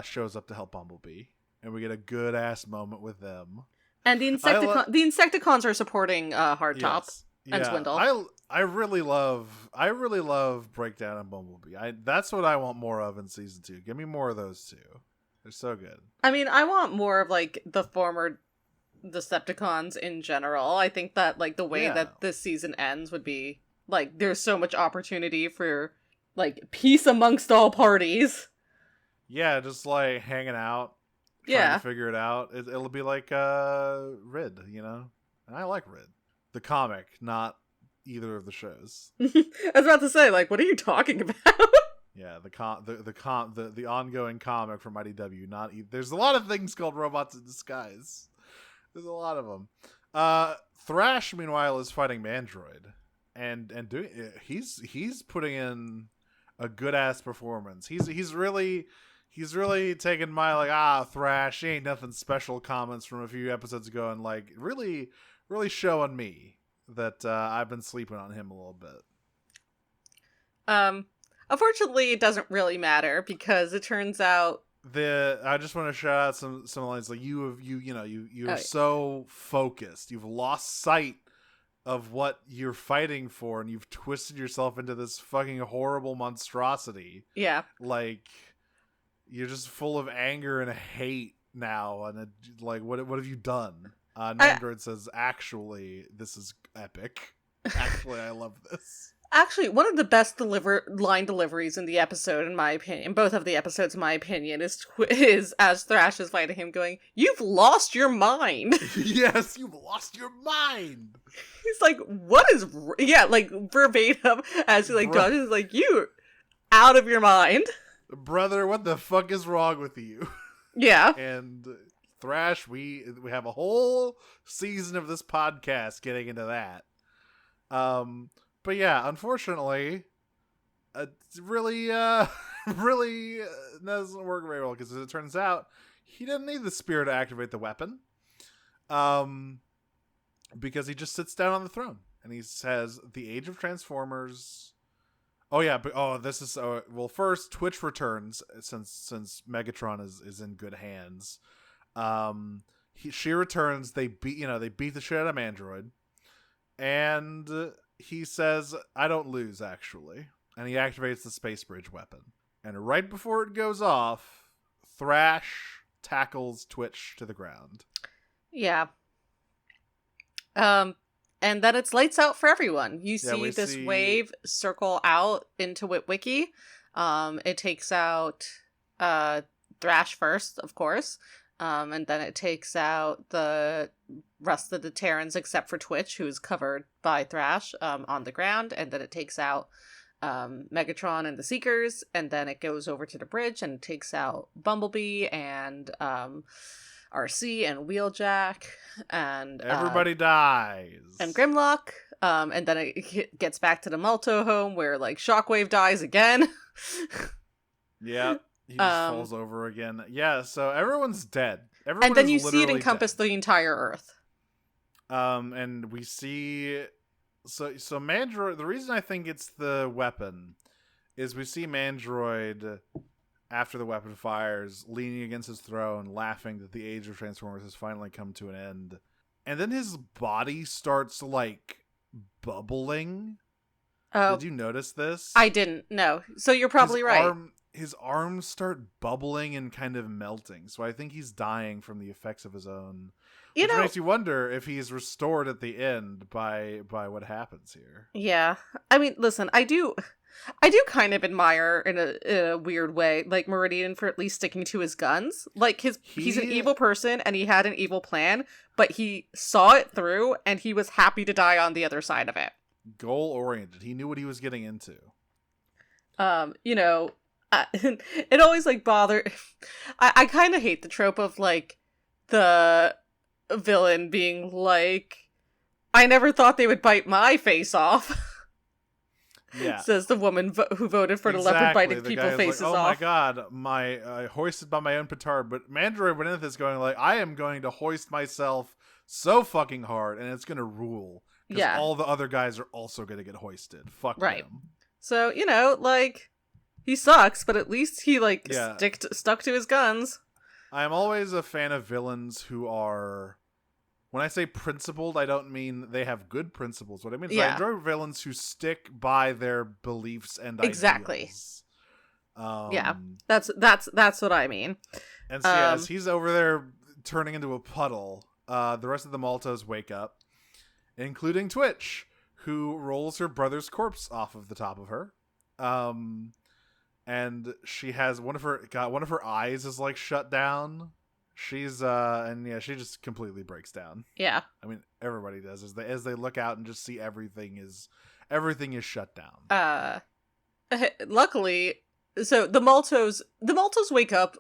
shows up to help Bumblebee, and we get a good ass moment with them.
And the Insecticons are supporting Hardtop.
Yes.
And Swindle.
I really love Breakdown and Bumblebee. That's what I want more of in season 2. Give me more of those two. They're so good.
I mean, I want more of like the former Decepticons in general. I think that like the way that this season ends would be like there's so much opportunity for like peace amongst all parties.
Yeah, just like hanging out, trying to figure it out. It'll be like Rid, and I like Rid. The comic, not either of the shows.
I was about to say, like, what are you talking about?
Yeah, the ongoing comic from IDW. There's a lot of things called Robots in Disguise. There's a lot of them. Thrash, meanwhile, is fighting Mandroid, and doing he's putting in a good ass performance. He's really taking my like Thrash ain't nothing special comments from a few episodes ago and like really showing me that I've been sleeping on him a little bit.
Unfortunately, it doesn't really matter because it turns out
I just want to shout out some lines like you're so focused, you've lost sight of what you're fighting for, and you've twisted yourself into this fucking horrible monstrosity.
Yeah,
like you're just full of anger and hate now, and like what have you done? Nandroid says, actually, this is epic. Actually, I love this.
Actually, one of the best line deliveries in the episode, in my opinion, both of the episodes, in my opinion, is as Thrash is fighting him going, "You've lost your mind."
Yes, you've lost your mind.
He's like, what is... like, verbatim, as he, like, dodges, like, you out of your mind.
Brother, what the fuck is wrong with you?
Yeah.
And... Thrash, we have a whole season of this podcast getting into that. But yeah, unfortunately, it really doesn't work very well because as it turns out, he didn't need the spear to activate the weapon. Because he just sits down on the throne and he says, "The age of Transformers." Oh yeah, but this is first Twitch returns since Megatron is in good hands. She returns. They beat the shit out of Mandroid, and he says, "I don't lose, actually," and he activates the space bridge weapon. And right before it goes off, Thrash tackles Twitch to the ground.
Yeah. And then it's lights out for everyone. You
Yeah,
see this wave circle out into Witwicky. It takes out Thrash first, of course. And then it takes out the rest of the Terrans except for Twitch, who is covered by Thrash on the ground. And then it takes out Megatron and the Seekers. And then it goes over to the bridge and takes out Bumblebee and RC and Wheeljack. And
everybody dies.
And Grimlock. And then it gets back to the Malto home where, like, Shockwave dies again.
Yeah. He just falls over again. Yeah, so everyone's dead. Everyone
and then
is
you see it
literally
encompass
dead.
the entire Earth.
And we see... So Mandroid... The reason I think it's the weapon is we see Mandroid, after the weapon fires, leaning against his throne, laughing that the age of Transformers has finally come to an end. And then his body starts, like, bubbling.
Oh,
Did you notice this?
I didn't. No. So you're probably right.
His arms start bubbling and kind of melting. So I think he's dying from the effects of his own. Which makes you wonder if he's restored at the end by what happens here.
Yeah. I mean, listen, I do kind of admire in a weird way, like, Meridian for at least sticking to his guns. Like, he's an evil person and he had an evil plan, but he saw it through and he was happy to die on the other side of it.
Goal oriented. He knew what he was getting into.
It always, like, I kind of hate the trope of, like, the villain being like, I never thought they would bite my face off.
Yeah.
Says the woman who voted for the leopard biting people faces
like, oh
off.
Oh my god, hoisted by my own petard. But Mandroid went into this going like, I am going to hoist myself so fucking hard and it's going to rule. Because all the other guys are also going to get hoisted. Fuck them.
So, like, he sucks, but at least he, like, stuck to his guns.
I'm always a fan of villains who are... When I say principled, I don't mean they have good principles. What I mean is I enjoy villains who stick by their beliefs and ideals.
Yeah, that's what I mean.
And so, as he's over there turning into a puddle, the rest of the Maltos wake up, including Twitch, who rolls her brother's corpse off of the top of her. And she has one of her eyes is, like, shut down. She's she just completely breaks down. Yeah. I mean, everybody does as they look out and just see everything is shut down.
Luckily, so the Maltos wake up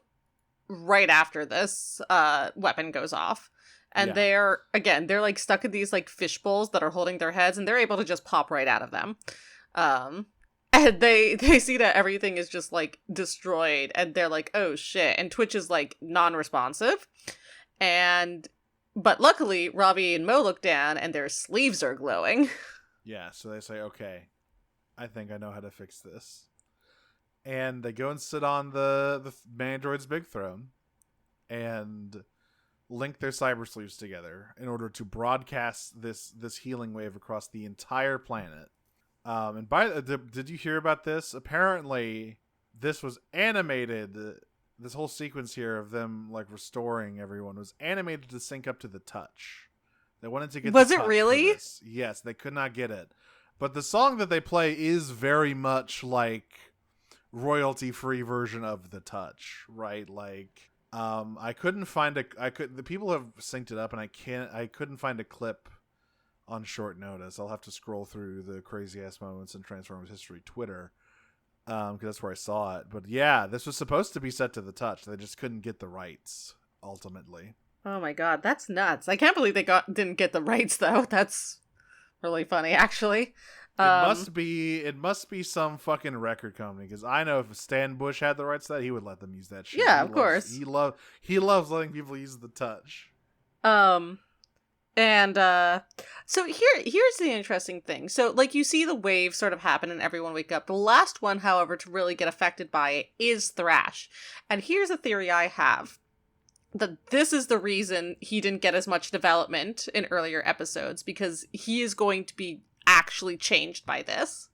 right after this weapon goes off. And they're like stuck in these, like, fish bowls that are holding their heads, and they're able to just pop right out of them. And they see that everything is just, like, destroyed, and they're like, oh shit. And Twitch is, like, non-responsive. But luckily, Robbie and Mo look down, and their sleeves are glowing.
Yeah, so they say, okay, I think I know how to fix this. And they go and sit on the Mandroid's big throne, and link their cyber sleeves together in order to broadcast this healing wave across the entire planet. And did you hear about this? Apparently, this was animated. This whole sequence here of them, like, restoring everyone was animated to sync up to the touch. They wanted to get. Was it really? Yes, they could not get it. But the song that they play is very much like royalty-free version of the touch, right? Like, I couldn't find the people have synced it up, and I couldn't find a clip on short notice. I'll have to scroll through the crazy ass moments in Transformers history Twitter, because that's where I saw it. But yeah, this was supposed to be set to the touch. They just couldn't get the rights ultimately.
Oh my god, that's nuts! I can't believe they didn't get the rights though. That's really funny, actually.
It must be some fucking record company, because I know if Stan Bush had the rights to that, he would let them use that shit.
Yeah, of course.
He loves letting people use the touch.
And so here's the interesting thing. So, like, you see the wave sort of happen and everyone wake up. The last one, however, to really get affected by it is Thrash. And here's a theory I have. That this is the reason he didn't get as much development in earlier episodes, because he is going to be actually changed by this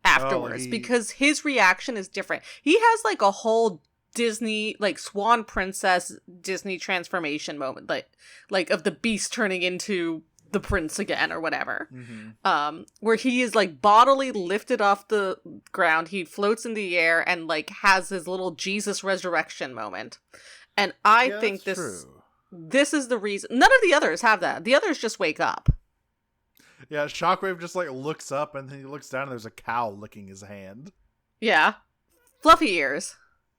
afterwards, because his reaction is different. He has, like, a whole Disney, like Swan Princess Disney transformation moment, like of the beast turning into the prince again or whatever. Where he is like bodily lifted off the ground, he floats in the air and like has his little Jesus resurrection moment. And I think this is the reason. None of the others have that. The others just wake up.
Yeah, Shockwave just like looks up and then he looks down and there's a cow licking his hand.
Yeah. Fluffy ears.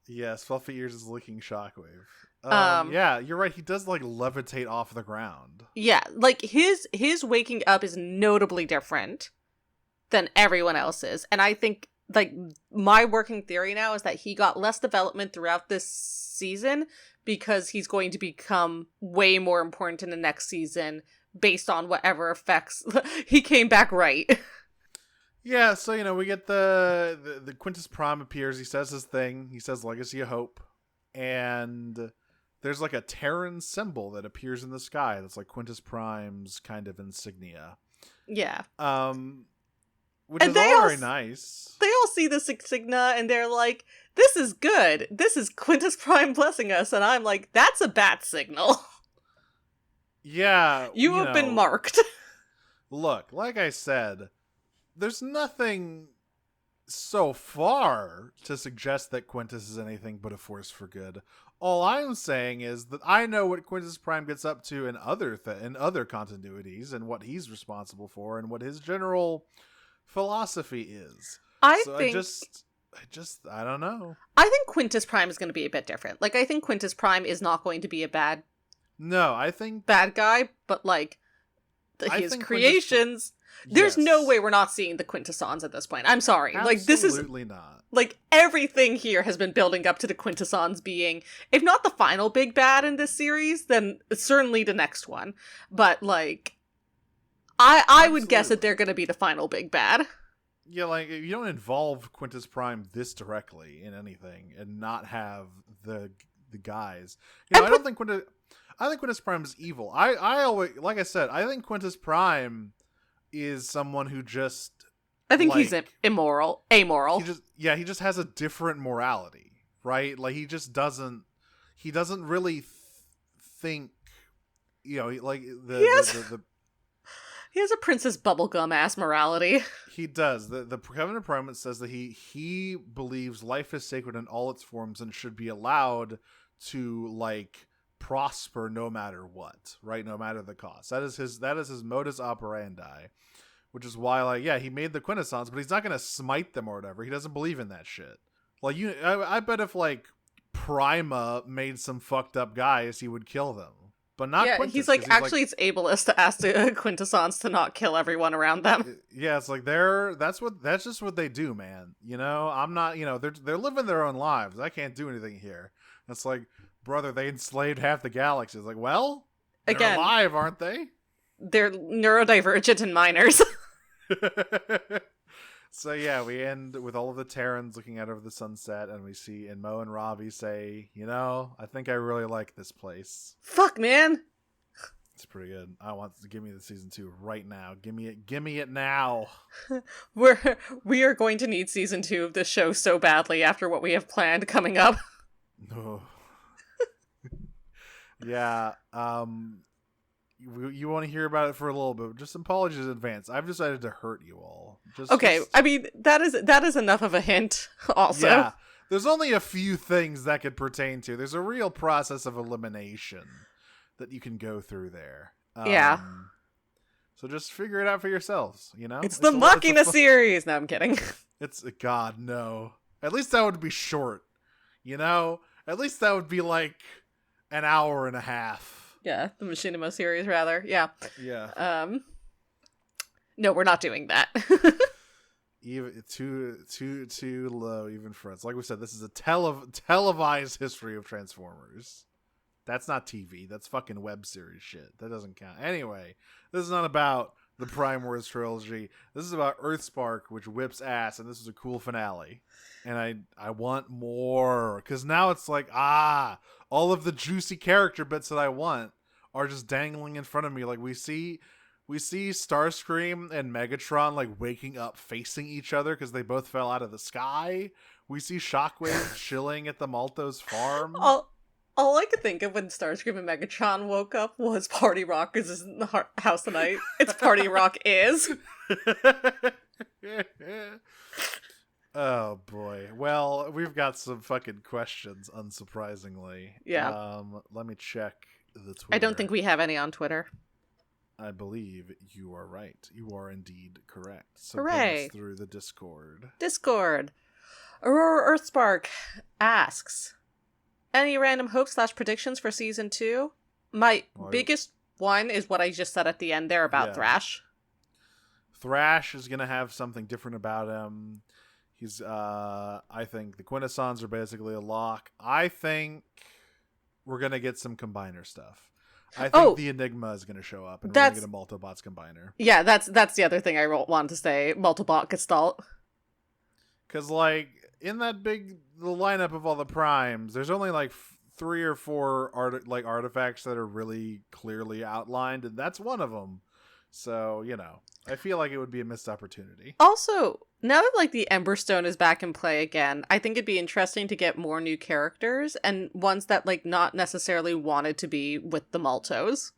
Yes, Fluffy Ears is licking Shockwave. Yeah, you're right. He does like levitate off the ground.
Yeah, like his waking up is notably different than everyone else's. And I think like my working theory now is that he got less development throughout this season because he's going to become way more important in the next season based on whatever effects he came back right.
Yeah, so we get the Quintus Prime appears, he says his thing, he says Legacy of Hope, and there's like a Terran symbol that appears in the sky that's like Quintus Prime's kind of insignia.
Yeah.
Which is all very nice.
They all see this insignia and they're like, this is good. This is Quintus Prime blessing us. And I'm like, that's a bat signal.
Yeah.
You have been marked.
Look, like I said, there's nothing so far to suggest that Quintus is anything but a force for good. All I'm saying is that I know what Quintus Prime gets up to in other continuities and what he's responsible for and what his general philosophy is. I don't know.
I think Quintus Prime is going to be a bit different. Like, I think Quintus Prime is not going to be a bad guy, but like his creations. There's no way we're not seeing the Quintessons at this point. I'm sorry.
Absolutely
like, this is
not.
Like, everything here has been building up to the Quintessons being, if not the final big bad in this series, then certainly the next one. But like, I would guess that they're going to be the final big bad.
Yeah, like, you don't involve Quintus Prime this directly in anything and not have the guys. I think Quintus Prime is evil. I always, like I said, I think Quintus Prime is someone who just...
I think he's amoral.
He just has a different morality, right? Like, he doesn't really think, he
has a Princess Bubblegum ass morality.
He does. The Covenant of Parliament says that he believes life is sacred in all its forms and should be allowed to like prosper no matter what, right? No matter the cost. That is his modus operandi, which is why he made the Quintessons, but he's not gonna smite them or whatever. He doesn't believe in that shit. Like I bet if like Prima made some fucked up guys, he would kill them. But not Quintus.
He's like, actually, it's ableist to ask the Quintessons to not kill everyone around them.
Yeah, it's like that's just what they do, man. I'm not, they're living their own lives. I can't do anything here. It's like, brother, they enslaved half the galaxy. It's like, well, they're alive, aren't they? They're
neurodivergent and minors.
So yeah, we end with all of the Terrans looking out over the sunset, and we see Mo and Robbie say, I think I really like this place.
Fuck, man.
It's pretty good. I want to give me the season 2 right now. Give me it now.
We are going to need season 2 of this show so badly after what we have planned coming up.
Oh. Yeah. You want to hear about it for a little bit. Just apologies in advance. I've decided to hurt you all.
I mean, that is enough of a hint also.
Yeah. There's only a few things that could pertain to. There's a real process of elimination that you can go through there.
Yeah.
So just figure it out for yourselves,
It's the Machina series. No, I'm kidding.
God, no. At least that would be short. At least that would be like an hour and a half.
Yeah, the Machinima series, rather. Yeah.
Yeah.
No, we're not doing that.
Even too low, even for us. Like we said, this is a televised history of Transformers. That's not TV. That's fucking web series shit. That doesn't count. Anyway, this is not about the Prime Wars trilogy. This is about Earthspark, which whips ass, and this is a cool finale. And I want more, because now it's like, all of the juicy character bits that I want are just dangling in front of me. Like we see Starscream and Megatron like waking up facing each other because they both fell out of the sky. We see Shockwave chilling at the Maltos farm.
All I could think of when Starscream and Megatron woke up was Party Rock is in the house tonight. It's Party Rock is.
Oh boy. Well, we've got some fucking questions, unsurprisingly.
Yeah.
Let me check the Twitter.
I don't think we have any on Twitter.
I believe you are right. You are indeed correct. So
Hooray.
us through the Discord.
Aurora Earthspark asks, any random hopes / predictions for season 2? My biggest one is what I just said at the end there about Thrash.
Thrash is going to have something different about him. He's, I think the Quintessons are basically a lock. I think we're going to get some combiner stuff. I think the Enigma is going to show up, and we're going to get a Multibots combiner.
Yeah, that's the other thing I wanted to say. Multibot Gestalt.
Because, like, in that the lineup of all the primes, there's only, like, 3 or 4 artifacts that are really clearly outlined, and that's one of them. So, you know, I feel like it would be a missed opportunity.
Also, now that, like, the Emberstone is back in play again, I think it'd be interesting to get more new characters, and ones that, like, not necessarily wanted to be with the Maltos.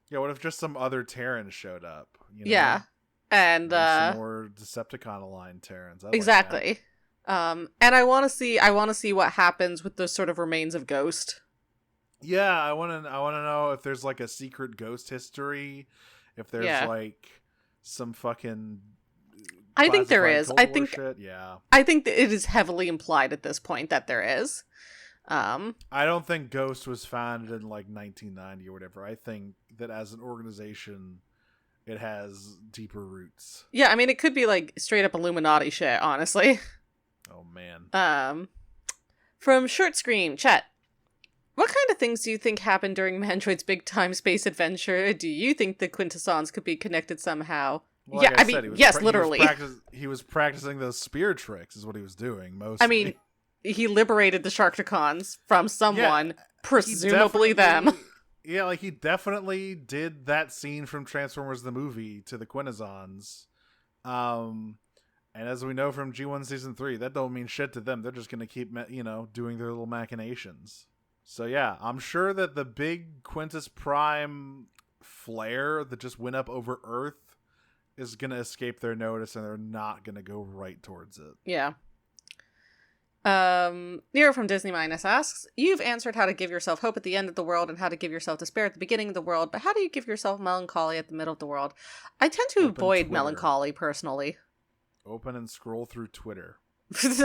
Yeah, what if just some other Terrans showed up? You know?
Yeah. And,
some more Decepticon-aligned Terrans.
Exactly. And I want to see what happens with those sort of remains of Ghost.
Yeah, I want to know if there's, like, a secret Ghost history, if there's like some fucking
I think there is. I think that it is heavily implied at this point that there is.
I don't think Ghost was founded in like 1990 or whatever. I think that as an organization it has deeper roots.
Yeah, I mean it could be like straight up Illuminati shit, honestly.
Oh man.
From Short Screen Chet. What kind of things do you think happened during Mandroid's big time space adventure? Do you think the Quintessons could be connected somehow?
Well,
yeah,
like I mean,
yes, literally.
He was practicing those spear tricks is what he was doing, mostly.
I mean, he liberated the Sharkticons from someone, presumably them.
Yeah, like he definitely did that scene from Transformers the movie to the Quintessons. And as we know from G1 Season 3, that don't mean shit to them. They're just going to keep, doing their little machinations. So yeah, I'm sure that the big Quintus Prime flare that just went up over Earth is going to escape their notice, and they're not going to go right towards it.
Yeah. Nero from Disney Minus asks, you've answered how to give yourself hope at the end of the world and how to give yourself despair at the beginning of the world, but how do you give yourself melancholy at the middle of the world? I tend to avoid melancholy, personally.
Open and scroll through Twitter.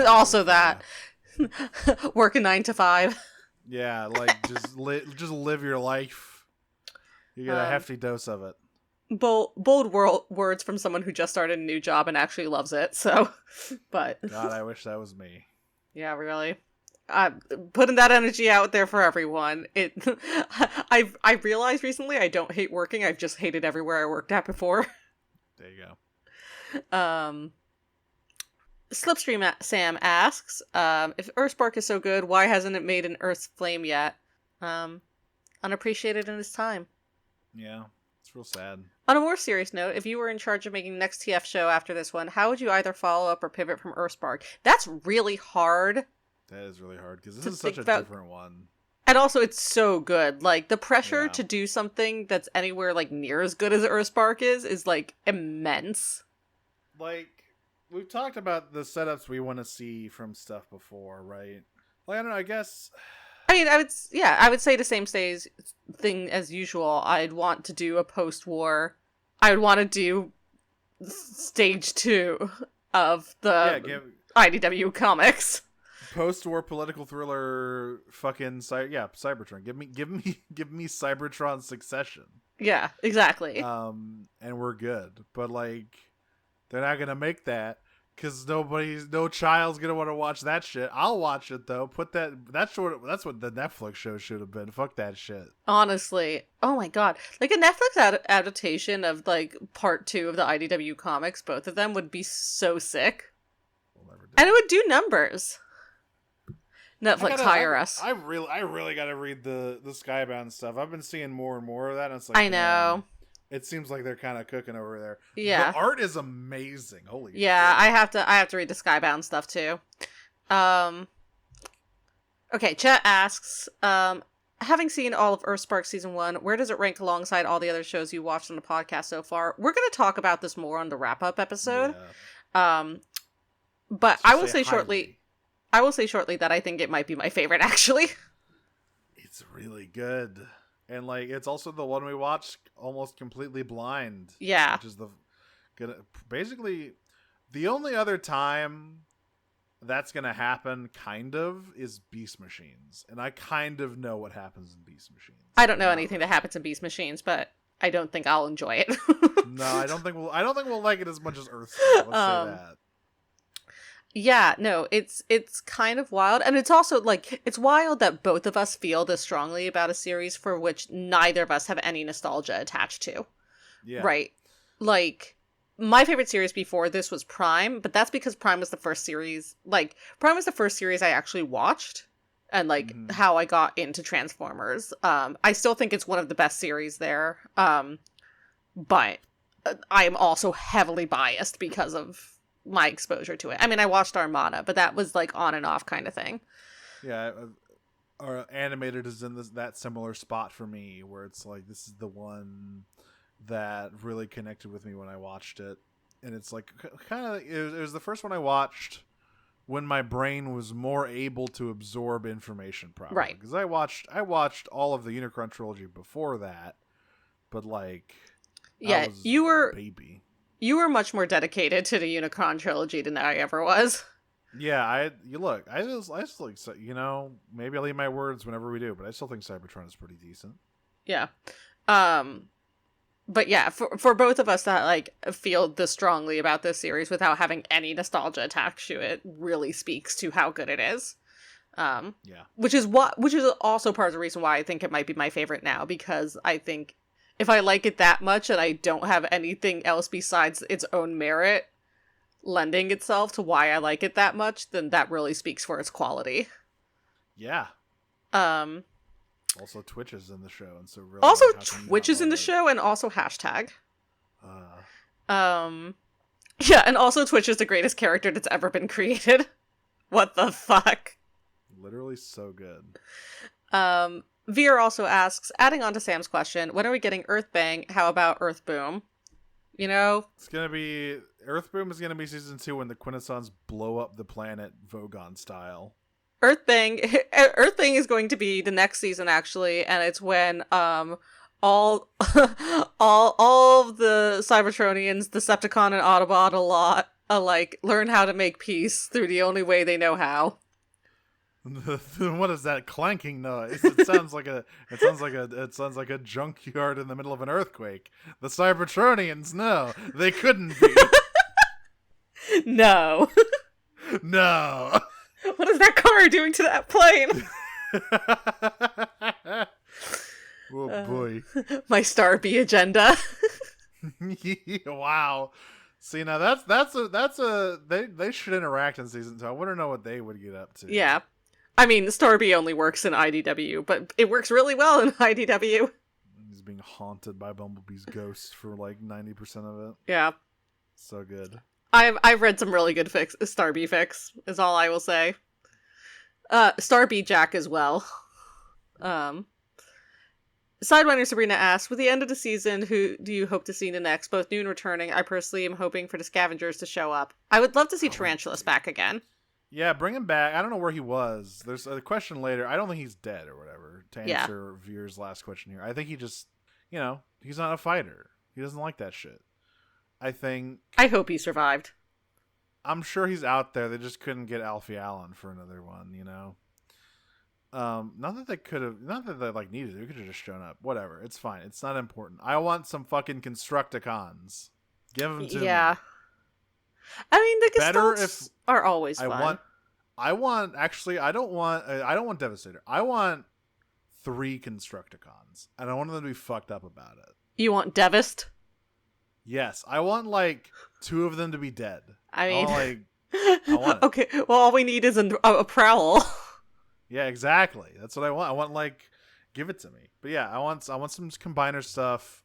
Also that. Working 9 to 5.
Yeah, like just live your life. You get a hefty dose of it.
Bold words from someone who just started a new job and actually loves it. So, but
God, I wish that was me.
Yeah, really. Putting that energy out there for everyone. I realized recently I don't hate working. I've just hated everywhere I worked at before.
There you go.
Slipstream Sam asks, if Earthspark is so good, why hasn't it made an Earth's Flame yet? Unappreciated in its time.
Yeah, it's real sad.
On a more serious note, if you were in charge of making the next TF show after this one, how would you either follow up or pivot from Earthspark? That's really hard.
That is really hard, because this is such a different one.
And also, it's so good. Like, the pressure to do something that's anywhere, like, near as good as Earthspark is like, immense.
Like, we've talked about the setups we want to see from stuff before, right? Like, I don't know, I guess...
I mean, I would say the same thing as usual. I'd want to do a post-war... I would want to do stage 2 of the IDW comics.
Post-war political thriller fucking... Cybertron. Give me Cybertron Succession.
Yeah, exactly.
And we're good. But, like... They're not gonna make that because no child's gonna want to watch that shit. I'll watch it though. That's what the Netflix show should have been. Fuck that shit.
Honestly, oh my god, like a Netflix adaptation of like part 2 of the IDW comics, both of them would be so sick, and it would do numbers. Netflix, hire us.
I really gotta read the Skybound stuff. I've been seeing more and more of that. And it's like
I know.
Man, it seems like they're kind of cooking over there.
Yeah.
The art is amazing. Holy shit.
I have to read the Skybound stuff too. Okay, chat asks, having seen all of Earthspark Season 1, where does it rank alongside all the other shows you watched on the podcast so far? We're going to talk about this more on the wrap-up episode.
Yeah.
But
Just
I will say shortly... I will say shortly that I think it might be my favorite, actually.
It's really good. And, like, it's also the one we watched almost completely blind.
Yeah.
Which is basically, the only other time that's gonna happen, kind of, is Beast Machines. And I kind of know what happens in Beast Machines.
I don't know anything that happens in Beast Machines, but I don't think I'll enjoy it.
No, I don't think we'll like it as much as Earthspark. Let's say that.
Yeah, no, it's kind of wild, and it's also like it's wild that both of us feel this strongly about a series for which neither of us have any nostalgia attached to.
Yeah.
Right. Like my favorite series before this was Prime, but that's because Prime was the first series I actually watched and like how I got into Transformers. I still think it's one of the best series there. But I am also heavily biased because of my exposure to it. I mean, I watched Armada, but that was like on and off kind of thing.
Yeah, our Animated is in that similar spot for me, where it's like this is the one that really connected with me when I watched it, and it's like kind of it was the first one I watched when my brain was more able to absorb information properly.
Right.
Because I watched all of the Unicron trilogy before that, but like
yeah,
I was
you were
a baby.
You were much more dedicated to the Unicron trilogy than I ever was.
Yeah, I just like, you know, maybe I'll eat my words whenever we do, but I still think Cybertron is pretty decent.
Yeah. But yeah, for both of us that like feel this strongly about this series without having any nostalgia attached to it really speaks to how good it is.
Yeah.
Which is also part of the reason why I think it might be my favorite now, because I think if I like it that much and I don't have anything else besides its own merit lending itself to why I like it that much, then that really speaks for its quality.
Yeah. Also, Twitch is in the show, and so really.
Also, Twitch is in the show, and also hashtag. Yeah, and also Twitch is the greatest character that's ever been created. What the fuck?
Literally so good.
Veer also asks, adding on to Sam's question, when are we getting Earthbang? How about Earthboom? You know?
It's gonna be... Earthboom is gonna be season 2 when the Quintessons blow up the planet Vogon style.
Earthbang is going to be the next season, actually, and it's when, all of the Cybertronians, Decepticon and Autobot a lot, like, learn how to make peace through the only way they know how.
What is that clanking noise? It sounds like a junkyard in the middle of an earthquake. The Cybertronians, no, they couldn't be.
No.
No.
What is that car doing to that plane?
Oh boy.
My Starby agenda.
Wow. See, now they should interact in season 2. I want to know what they would get up to.
Yeah. I mean, Starby only works in IDW, but it works really well in IDW.
He's being haunted by Bumblebee's ghost for like 90% of it.
Yeah.
So good.
I've read some really good Starby fics, is all I will say. Starby Jack as well. Sidewinder Sabrina asks, with the end of the season, who do you hope to see next? Both new and returning. I personally am hoping for the Scavengers to show up. I would love to see Tarantulas back again.
Yeah, bring him back. I don't know where he was. There's a question later. I don't think he's dead or whatever, to answer Veer's last question here. I think he just, you know, he's not a fighter. He doesn't like that shit. I hope
he survived.
I'm sure he's out there. They just couldn't get Alfie Allen for another one, you know? Not that they like needed it. They could have just shown up. Whatever. It's fine. It's not important. I want some fucking Constructicons. Give them to me. Yeah.
I mean, the Gestalts are always fun.
I don't want Devastator. I want 3 Constructicons. And I want them to be fucked up about it.
You want Devast?
Yes. I want, like, 2 of them to be dead.
I mean...
I want it.
Okay, well, all we need is a Prowl.
Yeah, exactly. That's what I want. I want, like, give it to me. But yeah, I want some combiner stuff.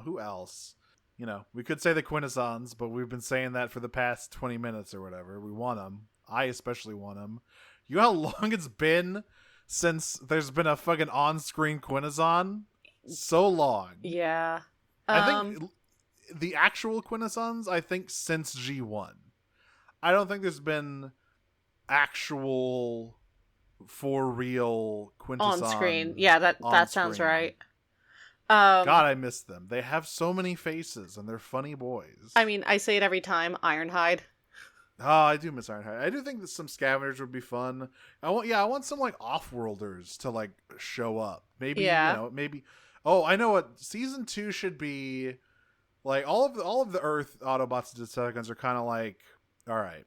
Who else? You know, we could say the Quintessons, but we've been saying that for the past 20 minutes or whatever. We want them. I especially want him. You know how long it's been since there's been a fucking on-screen Quintesson? So long.
Yeah.
I think the actual Quintessons, I think since G1. I don't think there's been actual for real Quintesson
on screen. Yeah, that sounds
screen.
right.
God, I miss them. They have so many faces and they're funny boys.
I mean, I say it every time, Ironhide.
Oh, I do miss Ironhide. I do think that some scavengers would be fun. I want some like off-worlders to like show up. Maybe maybe. Oh, I know what season 2 should be. Like all of the Earth Autobots and Decepticons are kind of like, all right,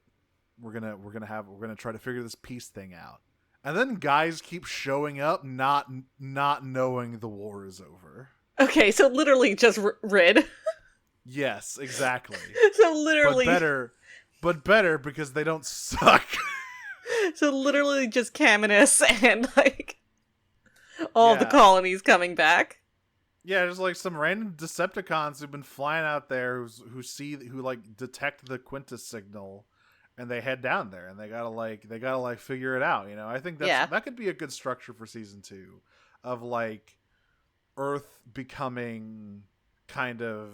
we're gonna try to figure this peace thing out, and then guys keep showing up, not knowing the war is over.
Okay, so literally just rid.
Yes, exactly.
So literally,
but better because they don't suck.
So literally just Caminus and like all the colonies coming back.
Yeah, there's like some random Decepticons who've been flying out there who like detect the Quintus signal, and they head down there and they gotta figure it out. You know, I think that could be a good structure for season 2, of like Earth becoming kind of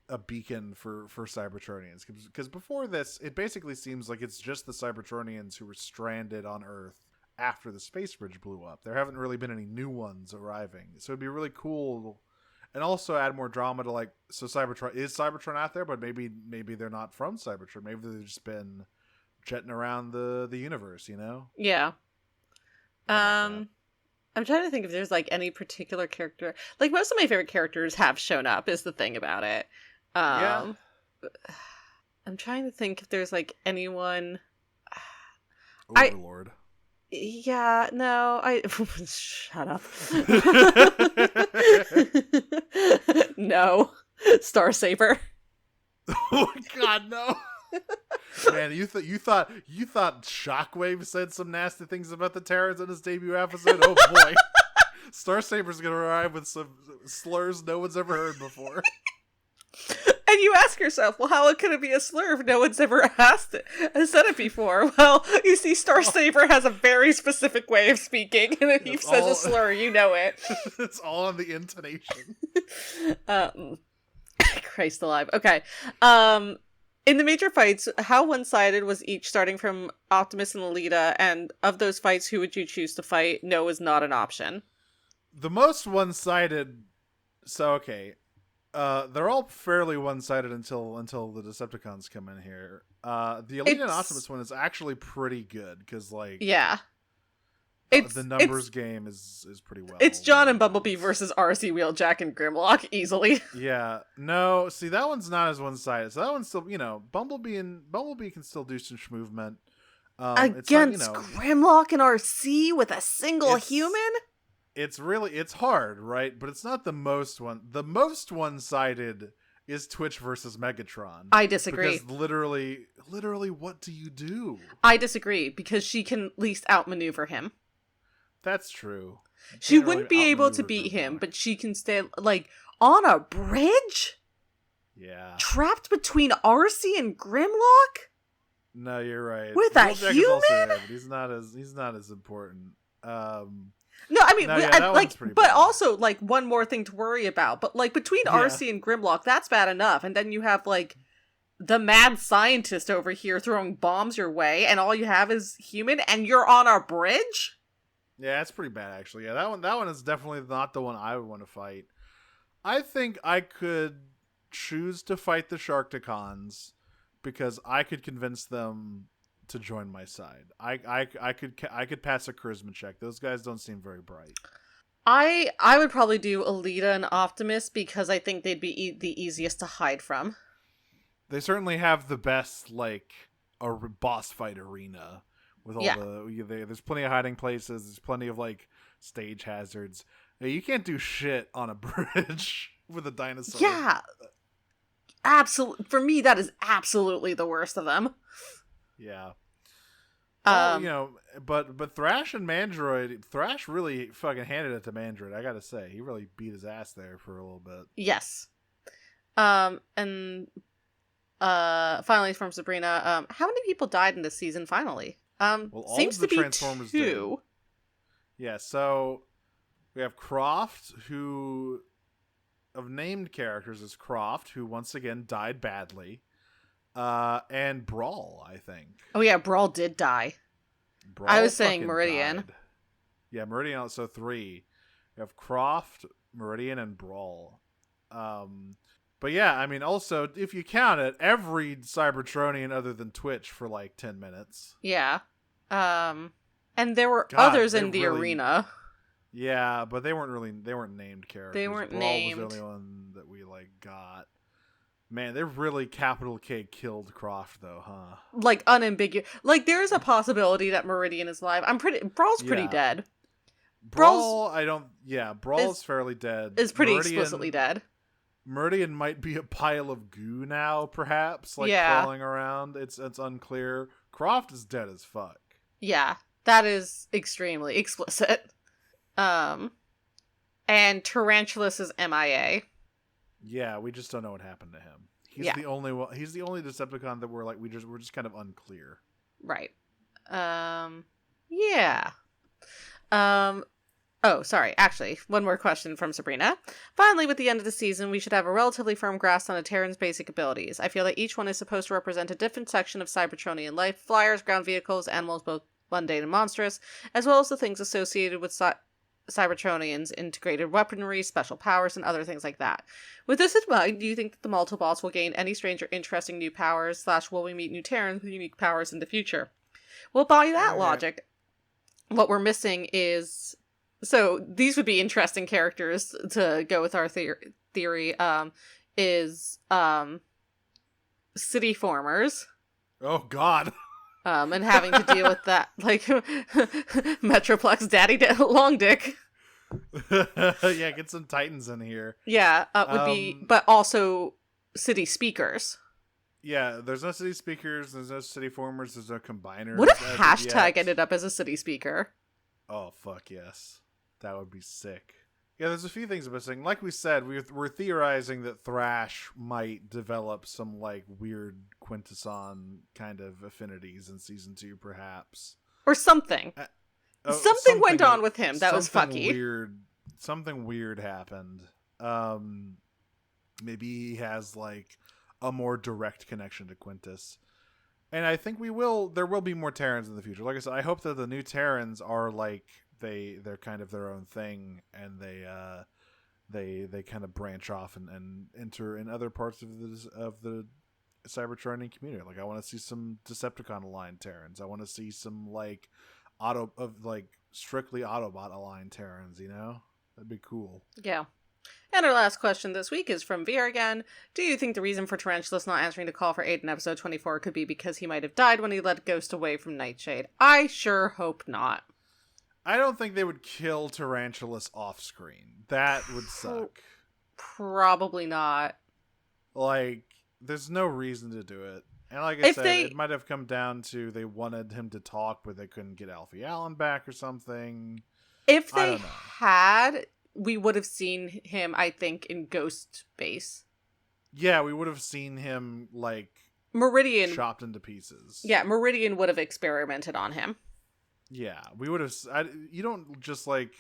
a beacon for Cybertronians, because before this it basically seems like it's just the Cybertronians who were stranded on Earth after the space bridge blew up. There haven't really been any new ones arriving, so it'd be really cool, and also add more drama to like. So Cybertron out there, but maybe they're not from Cybertron. Maybe they've just been jetting around the universe. You know?
Yeah. I'm trying to think if there's like any particular character. Like most of my favorite characters have shown up. Is the thing about it. I'm trying to think if there's like anyone.
Overlord.
Yeah, no, shut up. No. Starsaber.
Oh my god, no. Man, you thought Shockwave said some nasty things about the Terrans in his debut episode? Oh boy. Starsaber's gonna arrive with some slurs no one's ever heard before.
And you ask yourself, well, how could it be a slur if no one's ever said it before? Well, you see, Starsaber has a very specific way of speaking, and if he says a slur, you know it.
It's all on the intonation.
Christ alive. Okay. In the major fights, how one-sided was each, starting from Optimus and Alita, and of those fights, who would you choose to fight? No is not an option.
The most one-sided... So, okay... they're all fairly one-sided until the Decepticons come in here. The Alita and Optimus one is actually pretty good because, like, the numbers game is pretty well.
It's John and Bumblebee versus RC Wheeljack and Grimlock easily.
Yeah, no, see that one's not as one-sided. So that one's still, Bumblebee can still do some movement
against Grimlock and RC with a single human.
It's hard, right? But it's not the most one. The most one-sided is Twitch versus Megatron.
I disagree.
Because literally, what do you do?
I disagree, because she can at least outmaneuver him.
That's true.
She wouldn't be able to beat him, but she can stay, like, on a bridge?
Yeah.
Trapped between RC and Grimlock?
No, you're right.
With a human?
But he's not as important.
No, I mean,
bad.
Also, like, one more thing to worry about. But, like, between RC and Grimlock, that's bad enough. And then you have, like, the mad scientist over here throwing bombs your way, and all you have is human, and you're on a bridge?
Yeah, that's pretty bad, actually. Yeah, that one is definitely not the one I would want to fight. I think I could choose to fight the Sharkticons, because I could convince them to join my side. I could pass a charisma check. Those guys don't seem very bright.
I would probably do Alita and Optimus, because I think they'd be the easiest to hide from.
They certainly have the best, like, a boss fight arena with all there's plenty of hiding places. There's plenty of, like, stage hazards. You can't do shit on a bridge with a dinosaur.
Yeah, absolutely. For me, that is absolutely the worst of them.
Yeah. But Thrash and Mandroid, Thrash really fucking handed it to Mandroid, I gotta say. He really beat his ass there for a little bit.
Yes. And finally from Sabrina, how many people died in this season finally?
Well, all
Seems
of the
to be
Transformers
two.
Yeah, so we have Croft, who of named characters is Croft, who once again died badly. And Brawl, I think.
Oh yeah, Brawl did die.
Brawl
I was saying
fucking
Meridian.
died. Yeah, Meridian, so 3. We have Croft, Meridian, and Brawl. But yeah, I mean, also, if you count it, every Cybertronian other than Twitch for like 10 minutes.
Yeah. And there were
God,
others
they
in the
really-
arena.
Yeah, but they weren't named characters.
They weren't
Brawl
named.
was the only one that we like got. Man, they really capital K killed Croft though, huh?
Like unambiguous. Like there's a possibility that Meridian is alive. Brawl's pretty
Yeah.
dead.
Brawl, Brawl is fairly dead.
Is pretty
Meridian-
explicitly dead.
Meridian might be a pile of goo now, perhaps, like
Yeah.
crawling around. It's unclear. Croft is dead as fuck.
Yeah, that is extremely explicit. And Tarantulas is MIA.
Yeah, we just don't know what happened to him. He's
Yeah.
the only one. He's the only Decepticon that we're just kind of unclear.
Right. Yeah. Oh, sorry. Actually, one more question from Sabrina. Finally, with the end of the season, we should have a relatively firm grasp on a Terran's basic abilities. I feel that each one is supposed to represent a different section of Cybertronian life: flyers, ground vehicles, animals both mundane and monstrous, as well as the things associated with Cybertronians, integrated weaponry, special powers, and other things like that. With this in mind, do you think that the Multibots will gain any strange or interesting new powers, / will we meet new Terrans with unique powers in the future? Well, by that logic, what we're missing is... So, these would be interesting characters to go with our theory, is city formers.
Oh, God.
And having to deal with that, like, Metroplex Daddy Long Dick.
Yeah, get some Titans in here.
Yeah, would be, but also city speakers.
Yeah, there's no city speakers, there's no city formers, there's no combiners.
What if hashtag ended up as a city speaker?
Oh, fuck yes. That would be sick. Yeah, there's a few things missing. Like we said, we're theorizing that Thrash might develop some, like, weird Quintesson kind of affinities in Season 2, perhaps.
Or something. Something went on with him that was fucky.
Something weird happened. Maybe he has, like, a more direct connection to Quintus. And I think there will be more Terrans in the future. Like I said, I hope that the new Terrans are, like, they're kind of their own thing, and they kind of branch off and enter in other parts of the Cybertronian community. Like, I want to see some Decepticon aligned Terrans. I want to see some strictly Autobot aligned Terrans. You know, that'd be cool.
Yeah. And our last question this week is from Veer again. Do you think the reason for Tarantulas not answering the call for aid in episode 24 could be because he might have died when he led Ghost away from Nightshade? I sure hope not.
I don't think they would kill Tarantulas off screen. That would suck.
Probably not.
Like, there's no reason to do it. And like I said, it might have come down to they wanted him to talk, but they couldn't get Alfie Allen back or something.
If they had, we would have seen him, I think, in Ghost Base. Yeah,
we would have seen him, like,
Meridian
chopped into pieces.
Yeah, Meridian would have experimented on him.
Yeah, we would have. You don't just, like,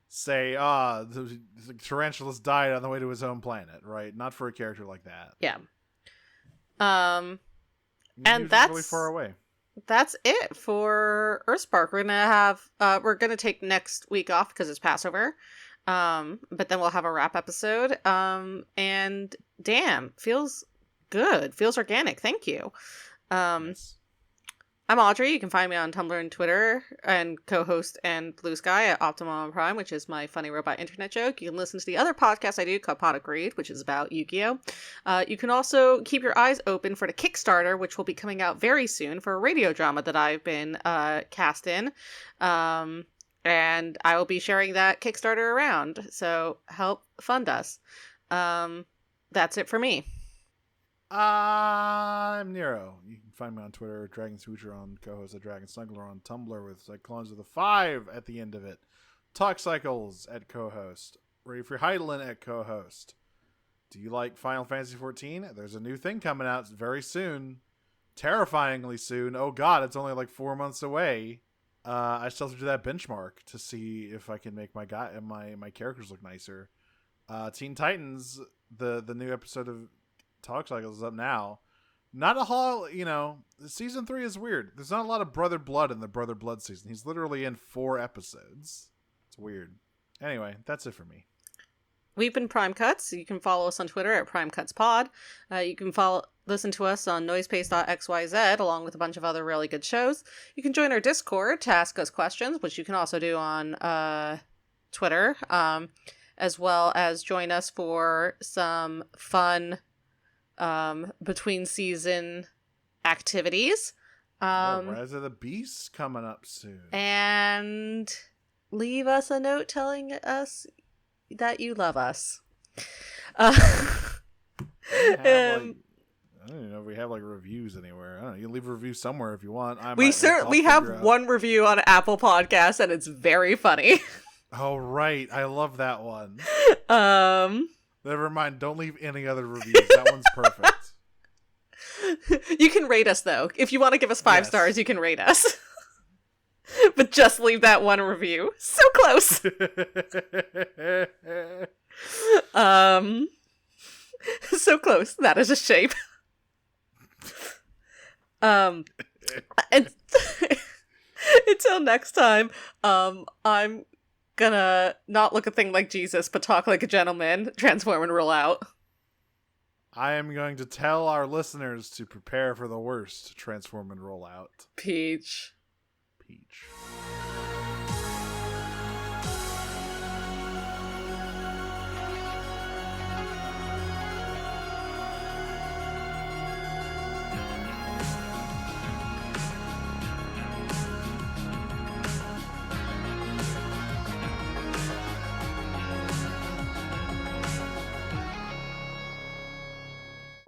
say, the Tarantulas died on the way to his home planet, right? Not for a character like that.
Yeah. And that's
really far away.
That's it for Earthspark. We're gonna take next week off because it's Passover. But then we'll have a wrap episode. And damn, feels good. Feels organic. Thank you.
Yes.
I'm Audrey. You can find me on Tumblr and Twitter, and co-host and Blue Sky at Optimum Prime, which is my funny robot internet joke. You can listen to the other podcast I do called Pot of Greed, which is about Yu-Gi-Oh! You can also keep your eyes open for the Kickstarter, which will be coming out very soon, for a radio drama that I've been cast in. And I will be sharing that Kickstarter around, so help fund us. That's it for me.
I'm Nero. You can find me on Twitter, Dragon Swoocher, on co-host at Dragon Snuggler, on Tumblr with Cyclones with a 5 at the end of it. Talk Cycles at co-host. Ready for Heidelin at co-host. Do you like Final Fantasy 14? There's a new thing coming out very soon. Terrifyingly soon. Oh god, it's only like 4 months away. I still have to do that benchmark to see if I can make my characters look nicer. Teen Titans, the new episode of Talk Cycles is up now. Not a whole, season 3 is weird. There's not a lot of Brother Blood in the Brother Blood season. He's literally in 4 episodes. It's weird. Anyway, that's it for me.
We've been Prime Cuts. You can follow us on Twitter at PrimeCutsPod. You can listen to us on noisepace.xyz along with a bunch of other really good shows. You can join our Discord to ask us questions, which you can also do on Twitter, as well as join us for some fun between season activities.
Rise of the Beast coming up soon.
And leave us a note telling us that you love us.
I don't even know if we have like reviews anywhere. I don't know. You can leave a review somewhere if you want.
We certainly have one review on Apple Podcasts, and it's very funny.
Oh right, I love that one. Never mind. Don't leave any other reviews. That one's perfect.
You can rate us though. If you want to give us 5 stars, you can rate us. But just leave that one review. So close. So close. That is a shape. And until next time, I'm gonna not look a thing like Jesus, but talk like a gentleman. Transform and roll out.
I am going to tell our listeners to prepare for the worst. Transform and roll out.
Peach.
Peach.